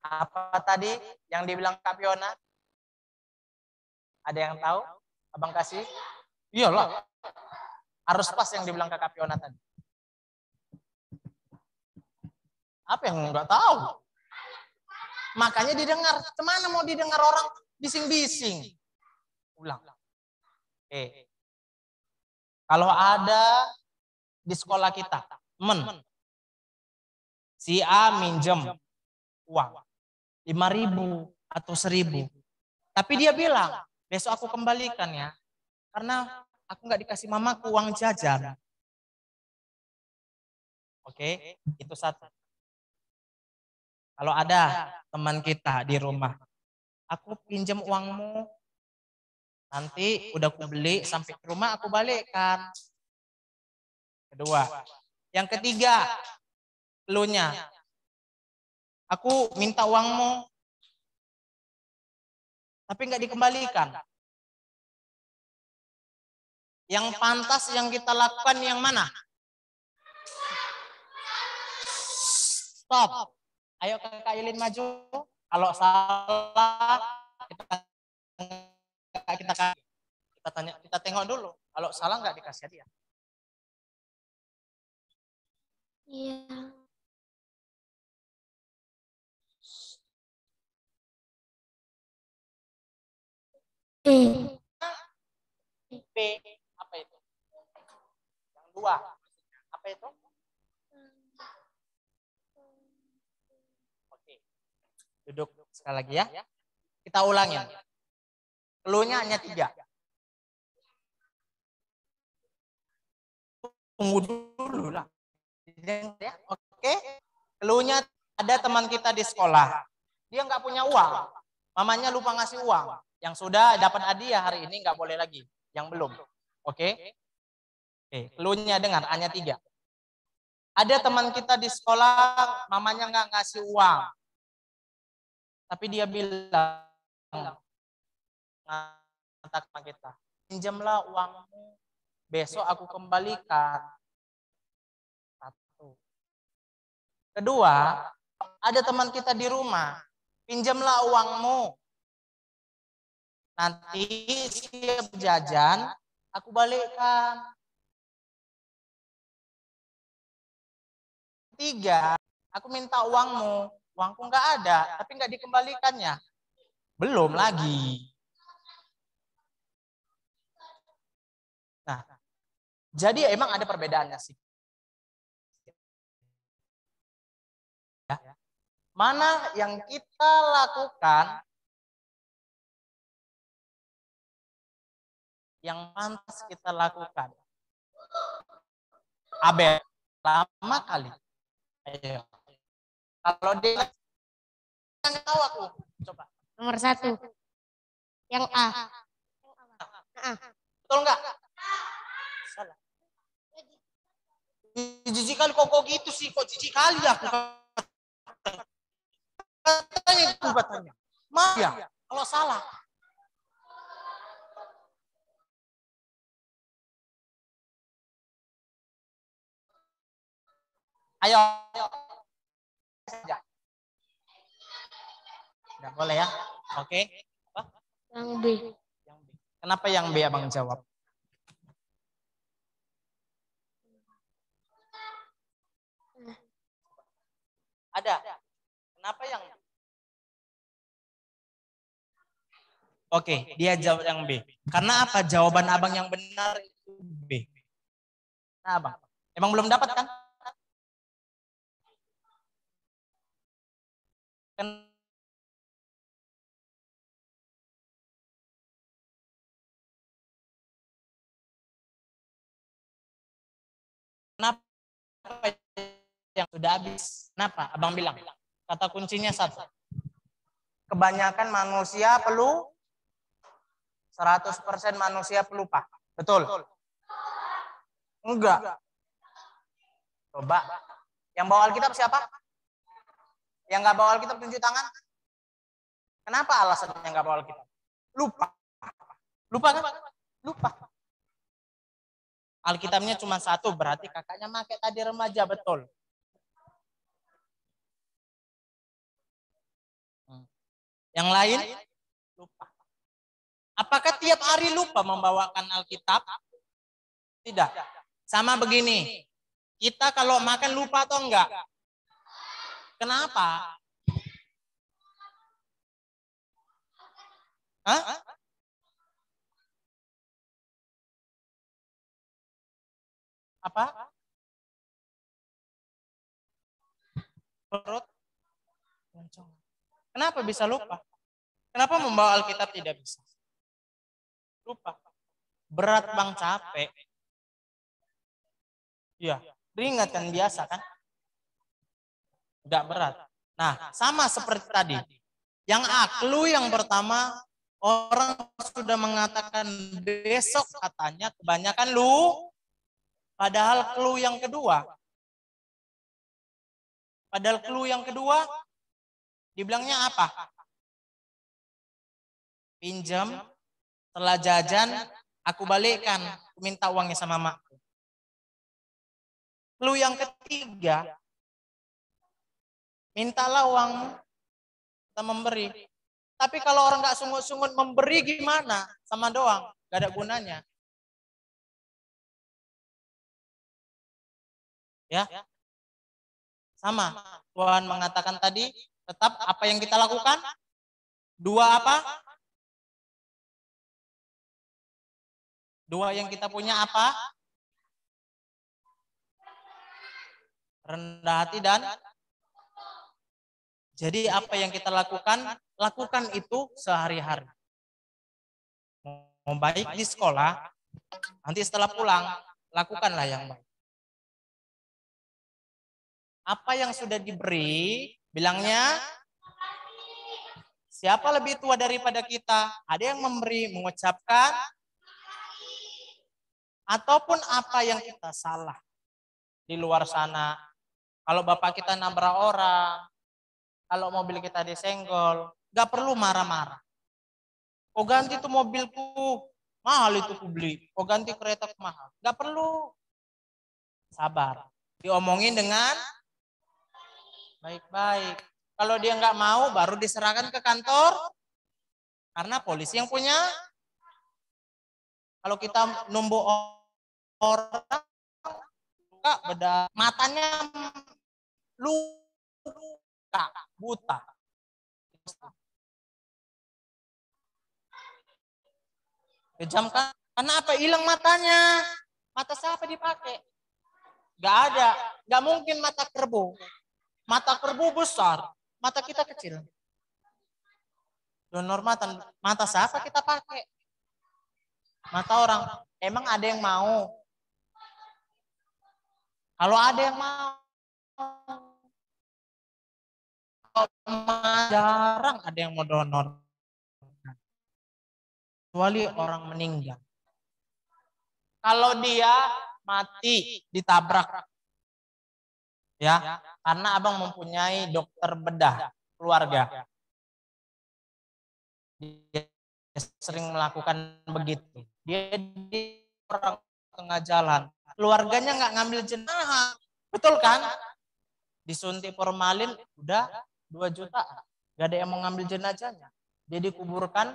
Apa tadi yang dibilang Kak Fiona? Ada yang tahu? Abang kasih? Iyalah. Harus pas yang dibilang Kak Fiona tadi. Apa yang enggak tahu? Makanya didengar. Kemana mau didengar orang bising-bising? Ulang. Kalau ada di sekolah kita, si A minjem uang 5.000 atau 1.000. Tapi dia bilang, besok aku kembalikan ya. Karena aku nggak dikasih mamaku uang jajan. Oke, itu satu. Kalau ada teman kita di rumah, aku pinjam uangmu, nanti udah aku beli sampai ke rumah aku balikkan. Kedua. Yang ketiga, elunya. Aku minta uangmu, tapi nggak dikembalikan. Yang pantas yang kita lakukan yang mana? Stop. Ayo Kak Ilin maju. Kalau salah kita tengok dulu. Kalau salah nggak dikasih dia. Iya. P apa itu? Yang dua. Apa itu? Oke. Duduk sekali lagi ya. Kita ulangin. Elunya hanya 3. Tunggu dulu lah. Oke. Elunya ada teman kita di sekolah. Dia nggak punya uang. Mamanya lupa ngasih uang. Yang sudah dapat hadiah hari ini nggak boleh lagi. Yang belum. Oke. Elunya dengar, hanya 3. Ada teman kita di sekolah, mamanya nggak ngasih uang. Tapi dia bilang, kata kita, pinjamlah uangmu, besok aku kembalikan. Satu. Kedua, ada teman kita di rumah, pinjamlah uangmu. Nanti siap jajan, aku balikkan. Tiga, aku minta uangmu, uangku nggak ada, tapi nggak dikembalikannya. Belum lagi. Nah, jadi emang ada perbedaannya sih. Ya. Mana yang kita lakukan yang pantas kita lakukan? Abel, lama kali. Ayo. Kalau dia yang tahu aku, coba. Nomor 1. Yang A. Betul nggak? Salah. Jijik kali kok gitu sih, kok jijik kali aku. Katanya. Maaf ya, kalau salah. Ayo. Nggak boleh ya? Oke. Apa? Yang B. Yang B. Kenapa yang B abang jawab? Ada. Kenapa yang B? Oke, dia jawab yang B. Karena apa? Jawaban abang yang benar itu B. Nah, abang. Emang belum dapat kan? Kenapa yang sudah habis? Kenapa? Abang bilang. Kata kuncinya satu. Kebanyakan manusia pelupa. 100% manusia pelupa. Betul? Enggak. Coba. Yang bawa Alkitab siapa? Yang nggak bawa Alkitab tunjuk tangan. Kenapa alasannya nggak bawa Alkitab? Lupa. Lupa kan? Lupa. Alkitabnya cuma satu, berarti kakaknya pakai tadi remaja, betul. Yang lain? Lupa. Apakah tiap hari lupa membawakan Alkitab? Tidak. Sama begini. Kita kalau makan lupa atau enggak? Kenapa? Hah? Apa? Perut? Kenapa bisa lupa? Kenapa membawa Alkitab tidak bisa? Lupa. Berat bang, capek. Iya, ringan kan biasa kan? Enggak berat. Nah, sama seperti tadi. Yang A, clue yang pertama, orang sudah mengatakan besok katanya, kebanyakan lu. Padahal clue yang kedua. Dibilangnya apa? Pinjam, setelah jajan, aku balikkan, aku minta uangnya sama makku. Clue yang ketiga, mintalah uangmu, kita memberi. Tapi kalau orang nggak sungut-sungut memberi gimana? Sama doang, nggak ada gunanya. Ya, sama. Tuhan mengatakan tadi, tetap apa yang kita lakukan? Dua apa? Dua yang kita punya apa? Rendah hati dan jadi apa yang kita lakukan itu sehari-hari. Mau baik di sekolah, nanti setelah pulang, lakukanlah yang baik. Apa yang sudah diberi, bilangnya, siapa lebih tua daripada kita? Ada yang memberi, mengucapkan, ataupun apa yang kita salah di luar sana. Kalau bapak kita nabrak orang, Kalau mobil kita disenggol, nggak perlu marah-marah. Oh ganti tuh mobilku, mahal itu ku beli. Oh ganti kereta mahal. Nggak perlu. Sabar. Diomongin dengan baik-baik. Kalau dia nggak mau, baru diserahkan ke kantor. Karena polisi yang punya. Kalau kita numbuk orang, beda matanya luka, buta. Kejam kan? Karena apa? Hilang matanya. Mata siapa dipakai? Gak ada. Gak mungkin mata kerbau. Mata kerbau besar. Mata kita kecil. Donor mata siapa kita pakai? Mata orang. Emang ada yang mau? Kalau ada yang mau. Jarang ada yang mau donor. Kecuali orang meninggal. Kalau dia mati ditabrak. Ya, karena abang mempunyai dokter bedah keluarga. Dia sering melakukan begitu. Dia di orang tengah jalan. Keluarganya nggak ngambil jenazah. Betul kan? Disuntik formalin udah 2 juta. Gak ada yang mau ngambil jenazahnya. Dia dikuburkan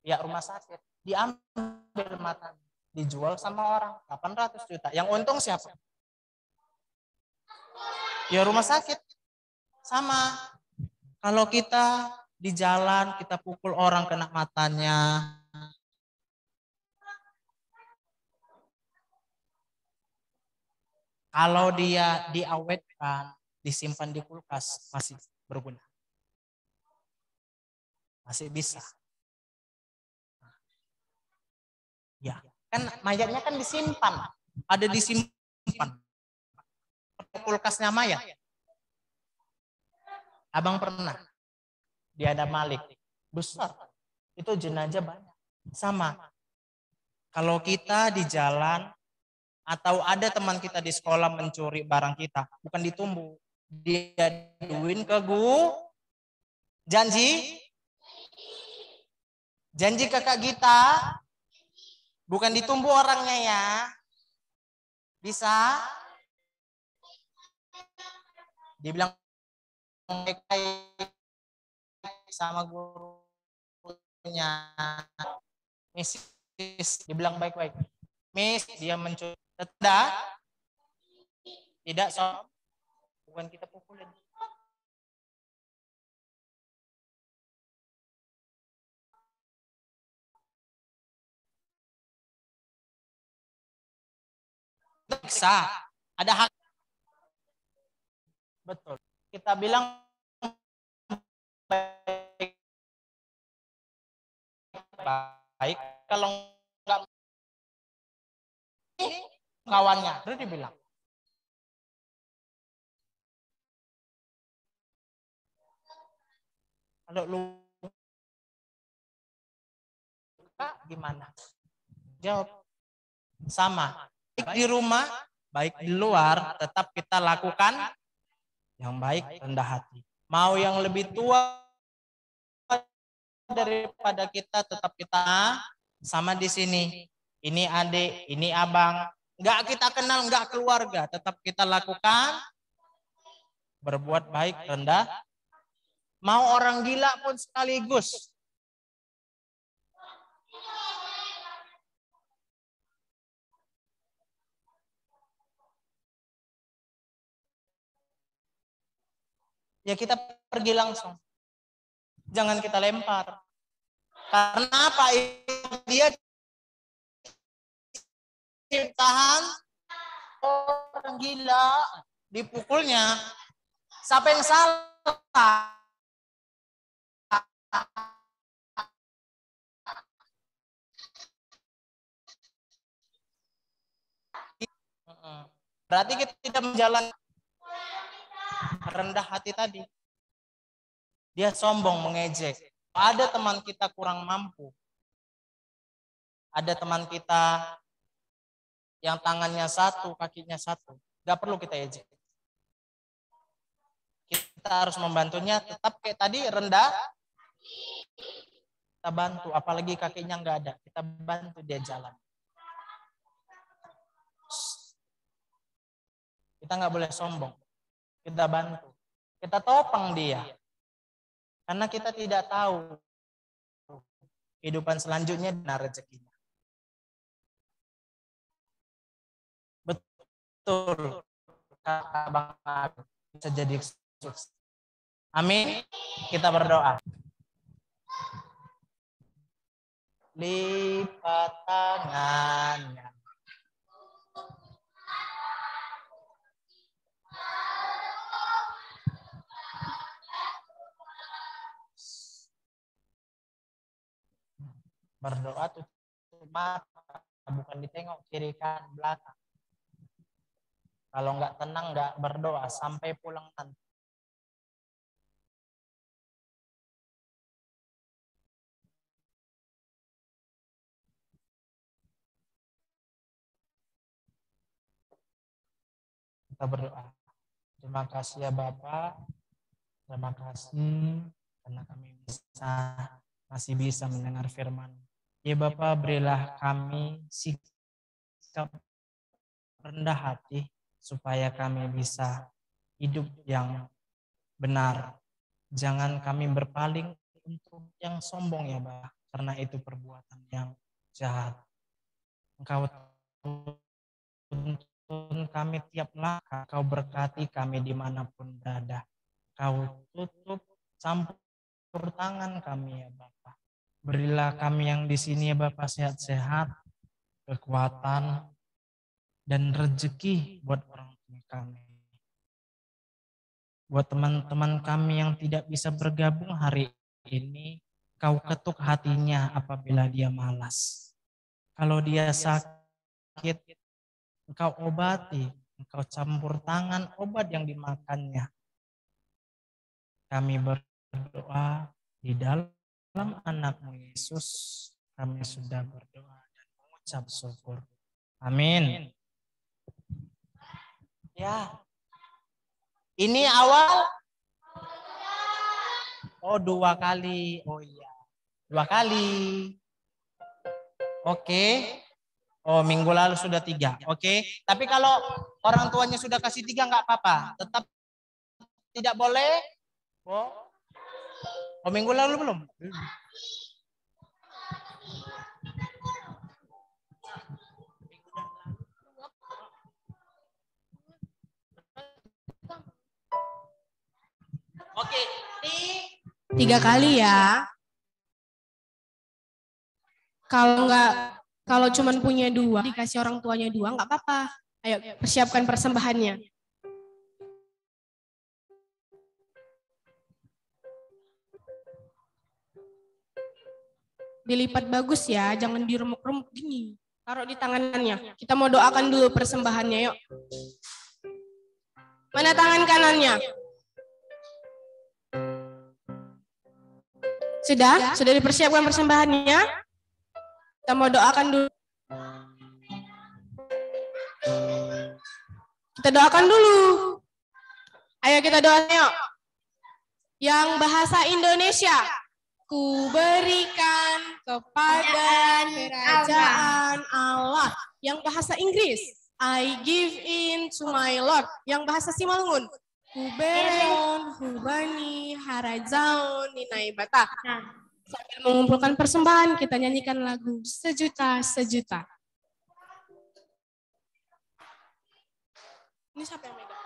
ya rumah sakit. Diambil matanya. Dijual sama orang 800 juta. Yang untung siapa? Ya rumah sakit. Sama. Kalau kita di jalan, kita pukul orang kena matanya. Kalau dia diawetkan, disimpan di kulkas, masih berguna. Masih bisa. Ya, kan mayatnya kan disimpan. Ada disimpan. Kulkasnya mayat. Abang pernah di Adam Malik. Besar. Itu jenazah banyak. Sama. Kalau kita di jalan, atau ada teman kita di sekolah mencuri barang kita, bukan ditumbuh, dia duin ke janji kakak kita, bukan ditumbuh orangnya ya, bisa, dibilang baik-baik sama gurunya, Miss, dibilang baik-baik, Miss dia mencuri. Tidak, so, bukan kita pukulin. Bisa, ada hak. Betul. Kita bilang baik, kalau enggak kawannya, terus dibilang. Kalau luka gimana? Jawab. Sama. Baik di rumah, baik di luar, tetap kita lakukan yang baik, rendah hati. Mau yang lebih tua daripada kita, tetap kita sama di sini. Ini adik, ini abang. Enggak kita kenal, enggak keluarga. Tetap kita lakukan berbuat baik, rendah. Mau orang gila pun sekaligus. Ya kita pergi langsung. Jangan kita lempar. Karena apa? Dia ciptaan orang gila, dipukulnya. Siapa yang salah? Berarti kita tidak menjalankan rendah hati tadi. Dia sombong, mengejek. Ada teman kita kurang mampu. Ada teman kita yang tangannya satu, kakinya satu. Gak perlu kita ejek. Kita kita harus membantunya tetap kayak tadi rendah. Kita bantu, apalagi kakinya nggak ada, kita bantu dia jalan. Kita nggak boleh sombong, kita bantu, kita topang dia. Karena kita tidak tahu kehidupan selanjutnya dan rezekinya. Betul, kata Bang Abi, bisa jadi sukses. Amin. Kita berdoa. Lipat tangannya. Berdoa tutup mata, bukan ditengok kiri kanan belakang. Kalau nggak tenang nggak berdoa sampai pulang nanti. Kita berdoa. Terima kasih ya Bapak. Terima kasih karena kami masih bisa mendengar firman. Ya Bapak, berilah kami sikap rendah hati supaya kami bisa hidup yang benar. Jangan kami berpaling untuk yang sombong ya Bapak, karena itu perbuatan yang jahat. Engkau tuntun kami tiap langkah, Kau berkati kami dimanapun berada. Kau tutup campur tangan kami ya Bapak. Berilah kami yang di sini ya Bapak sehat-sehat, kekuatan, dan rezeki buat orang tua kami. Buat teman-teman kami yang tidak bisa bergabung hari ini, Kau ketuk hatinya apabila dia malas. Kalau dia sakit, Engkau obati, Engkau campur tangan obat yang dimakannya. Kami berdoa di dalam anak-Mu Yesus, kami sudah berdoa dan mengucap syukur. Amin. Ya, ini awal. Oh 2 kali. Oh iya, 2 kali. Oke. Oh minggu lalu sudah 3. Oke. Tapi kalau orang tuanya sudah kasih 3 nggak apa-apa. Tetap tidak boleh. Oh minggu lalu belum? Oke, 3 kali ya. Kalau cuman punya 2, dikasih orang tuanya 2 nggak apa-apa. Ayo persiapkan persembahannya. Dilipat bagus ya, jangan diremuk-remuk gini. Taruh di tangannya. Kita mau doakan dulu persembahannya, yuk. Mana tangan kanannya? Sudah dipersiapkan persembahannya? Kita mau doakan dulu. Kita doakan dulu. Ayo kita doakan yuk. Yang bahasa Indonesia. Ku berikan kepada kerajaan Allah. Yang bahasa Inggris. I give in to my Lord. Yang bahasa Simalungun. Kubereon, hubani, harajaon, ninai bata. Sambil mengumpulkan persembahan, kita nyanyikan lagu Sejuta Sejuta. Ini siapa yang megang?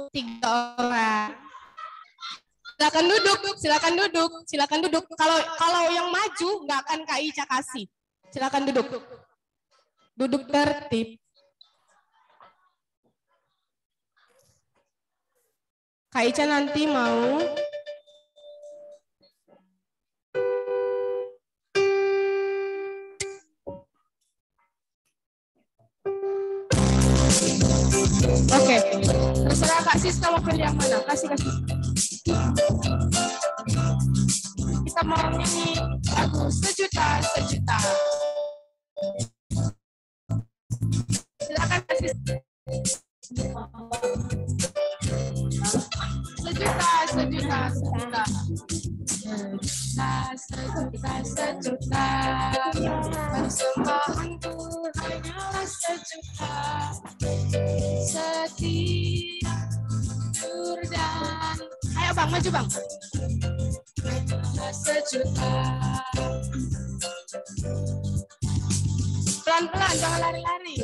Tiga orang. Silakan duduk. Kalau yang maju nggak akan Kak Ica kasih. Silakan duduk. Duduk tertib. Kak Ica nanti mau Oke. Kak Siska mau pilih yang mana? Kasih. Kita mau nyanyi lagu Sejuta. Silakan Kak Siska. Sejuta. Persembahanku hanyalah sejuta. Setiap jujur dan ayo bang, maju bang. Hanyalah sejuta. Pelan-pelan, jangan lari-lari.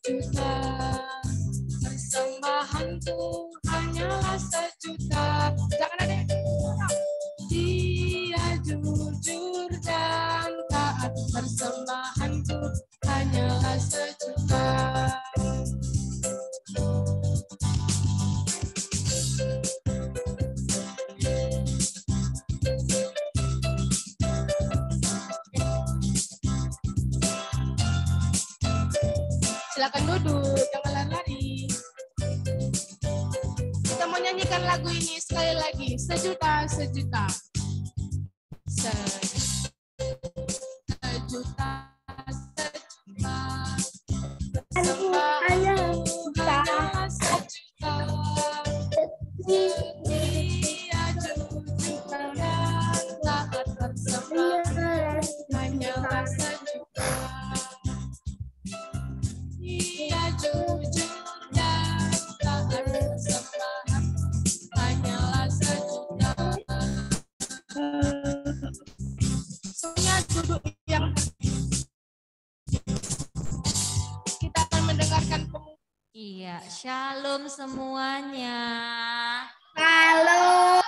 Juta. Persembahanku hanyalah sejuta. Jangan ada yang dia jujur dan taat. Persembahanku hanyalah sejuta. Silakan duduk, jangan lari-lari. Kita mau nyanyikan lagu ini sekali lagi. Sejuta. Sejuta. Dia jujur dan taat. Persembahan hanyalah sejuta. Dia jujur dan taat. Persembahan hanyalah sejuta. Semuanya duduk yang kita akan mendengarkan pengumuman. Iya, shalom semuanya. Halo.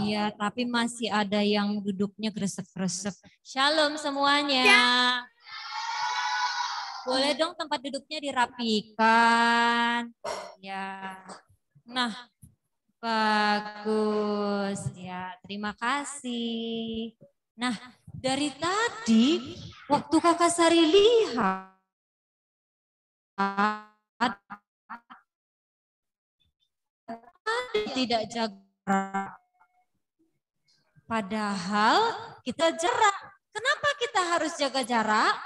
Iya, tapi masih ada yang duduknya gresek-gresek. Shalom semuanya. Boleh dong tempat duduknya dirapikan. Ya. Nah, bagus. Ya, terima kasih. Nah, dari tadi waktu Kakak Sari lihat tidak jaga. Padahal kita jarak. Kenapa kita harus jaga jarak?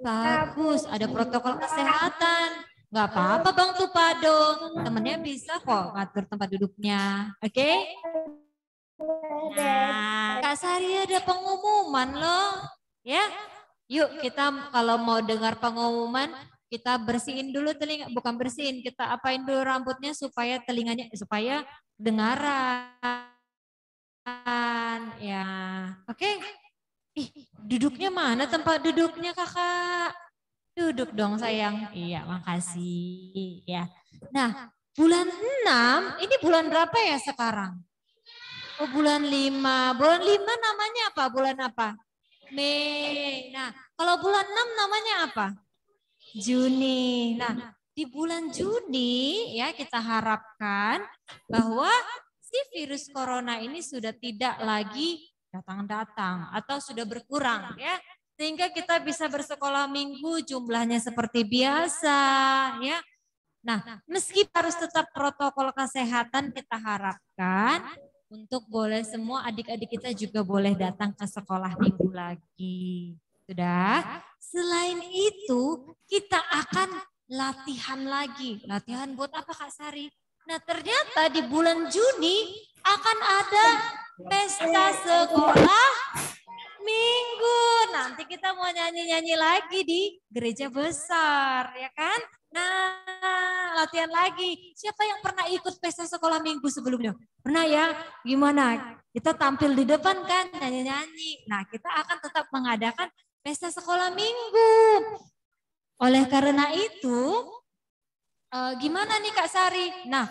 Bagus, ada protokol kesehatan. Nggak apa-apa Bang Tupado. Temennya bisa kok ngatur tempat duduknya. Oke? Nah, Kak Sari ada pengumuman loh. Ya, yuk kita kalau mau dengar pengumuman, kita bersihin dulu telinga, bukan bersihin, kita apain dulu rambutnya supaya telinganya, supaya dengaran. Ya, oke. Ih, duduknya mana tempat duduknya Kakak? Duduk dong sayang. Iya, makasih. Ya. Nah, bulan 6, ini bulan berapa ya sekarang? Oh, bulan 5. Bulan 5 namanya apa? Bulan apa? Mei. Nah, kalau bulan 6 namanya apa? Juni. Nah, di bulan Juni ya kita harapkan bahwa si virus corona ini sudah tidak lagi datang-datang atau sudah berkurang ya. Sehingga kita bisa bersekolah minggu jumlahnya seperti biasa ya. Nah, meski harus tetap protokol kesehatan kita harapkan untuk boleh semua adik-adik kita juga boleh datang ke sekolah minggu lagi. Sudah? Selain itu kita akan latihan lagi. Latihan buat apa Kak Sari? Nah ternyata di bulan Juni akan ada pesta sekolah minggu. Nanti kita mau nyanyi-nyanyi lagi di gereja besar ya kan? Nah latihan lagi. Siapa yang pernah ikut pesta sekolah minggu sebelumnya? Pernah ya? Gimana? Kita tampil di depan kan nyanyi-nyanyi. Nah kita akan tetap mengadakan pesta sekolah minggu. Oleh karena itu, gimana nih Kak Sari? Nah,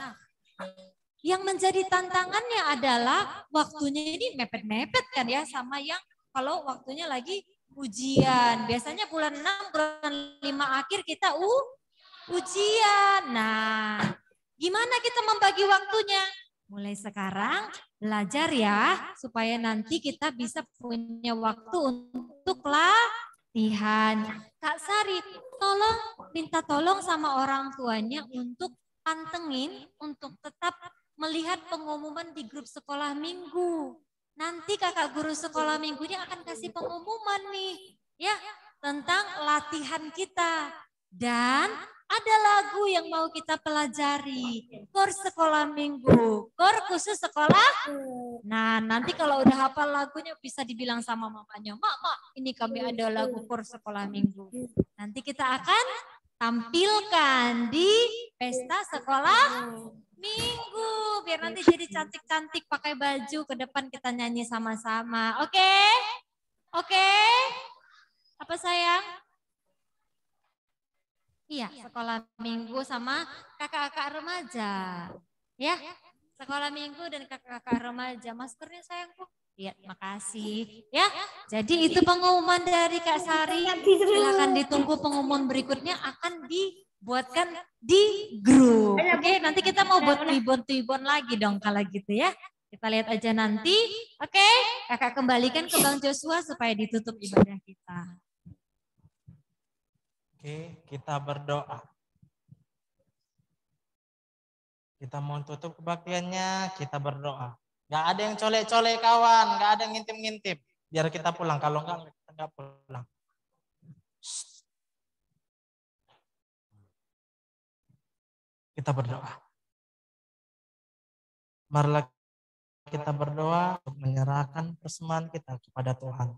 yang menjadi tantangannya adalah waktunya ini mepet-mepet kan ya sama yang kalau waktunya lagi ujian. Biasanya bulan 6, bulan 5 akhir kita ujian. Nah, gimana kita membagi waktunya? Mulai sekarang belajar ya, supaya nanti kita bisa punya waktu untuk latihan. Kak Sari, minta tolong sama orang tuanya untuk pantengin untuk tetap melihat pengumuman di grup sekolah minggu. Nanti kakak guru sekolah minggunya akan kasih pengumuman nih ya tentang latihan kita. Dan ada lagu yang mau kita pelajari. Kor sekolah minggu, kor khusus sekolahku. Nah nanti kalau udah hafal lagunya bisa dibilang sama mamanya, Mak, ini kami ada lagu kor sekolah minggu. Nanti kita akan tampilkan di pesta sekolah minggu. Biar nanti jadi cantik-cantik pakai baju ke depan kita nyanyi sama-sama. Oke? Oke? Apa sayang? Iya, sekolah minggu sama kakak-kakak remaja. Ya, sekolah minggu dan kakak-kakak remaja. Maskernya sayangku. Iya, makasih. Ya, jadi itu pengumuman dari Kak Sari. Silakan ditunggu pengumuman berikutnya akan dibuatkan di grup. Oke, nanti kita mau buat tribun lagi dong kalau gitu ya. Kita lihat aja nanti. Oke, kakak kembalikan ke Bang Joshua supaya ditutup ibadah kita. Oke, kita berdoa. Kita mau tutup kebaktiannya, kita berdoa. Gak ada yang colek-colek kawan, gak ada yang ngintip-ngintip. Biar kita pulang, kalau enggak kita enggak pulang. Kita berdoa. Marilah kita berdoa untuk menyerahkan persembahan kita kepada Tuhan.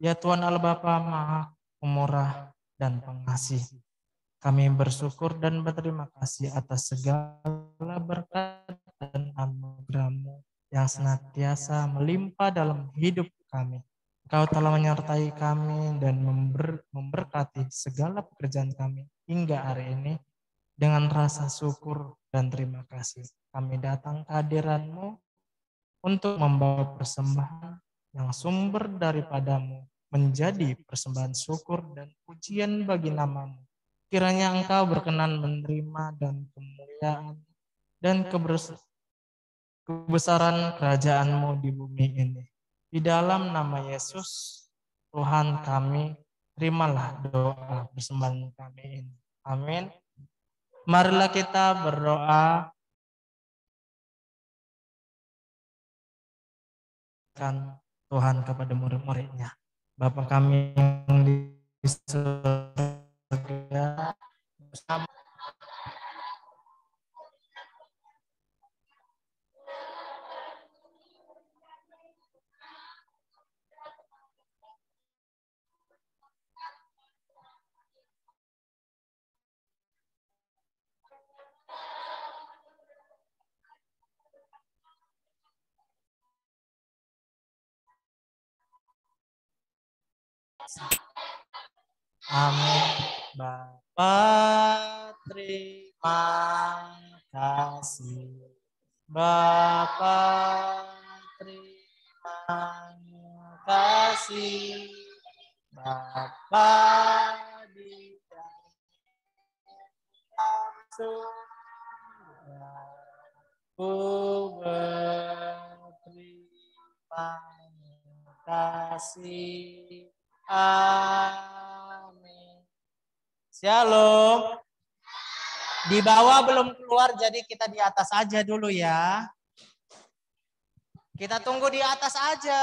Ya Tuhan Allah Bapa Maha Pemurah dan Pengasih. Kami bersyukur dan berterima kasih atas segala berkat dan anugerah-Mu yang senantiasa melimpah dalam hidup kami. Engkau telah menyertai kami dan memberkati segala pekerjaan kami hingga hari ini. Dengan rasa syukur dan terima kasih, kami datang ke hadirat-Mu untuk membawa persembahan yang sumber daripada-Mu menjadi persembahan syukur dan pujian bagi nama-Mu. Kiranya Engkau berkenan menerima dan kemuliaan dan kebesaran kerajaan-Mu di bumi ini. Di dalam nama Yesus, Tuhan kami, terimalah doa persembahan kami ini. Amin. Marilah kita berdoa. Kan Tuhan kepada murid-muridnya. Bapa kami yang di surga, bersama amin. Bapa terima kasih. Bapa terima kasih. Bapa di dalam surga, ku berterima kasih. Amin. Shalom. Di bawah belum keluar, jadi kita di atas aja dulu ya. Kita tunggu di atas aja.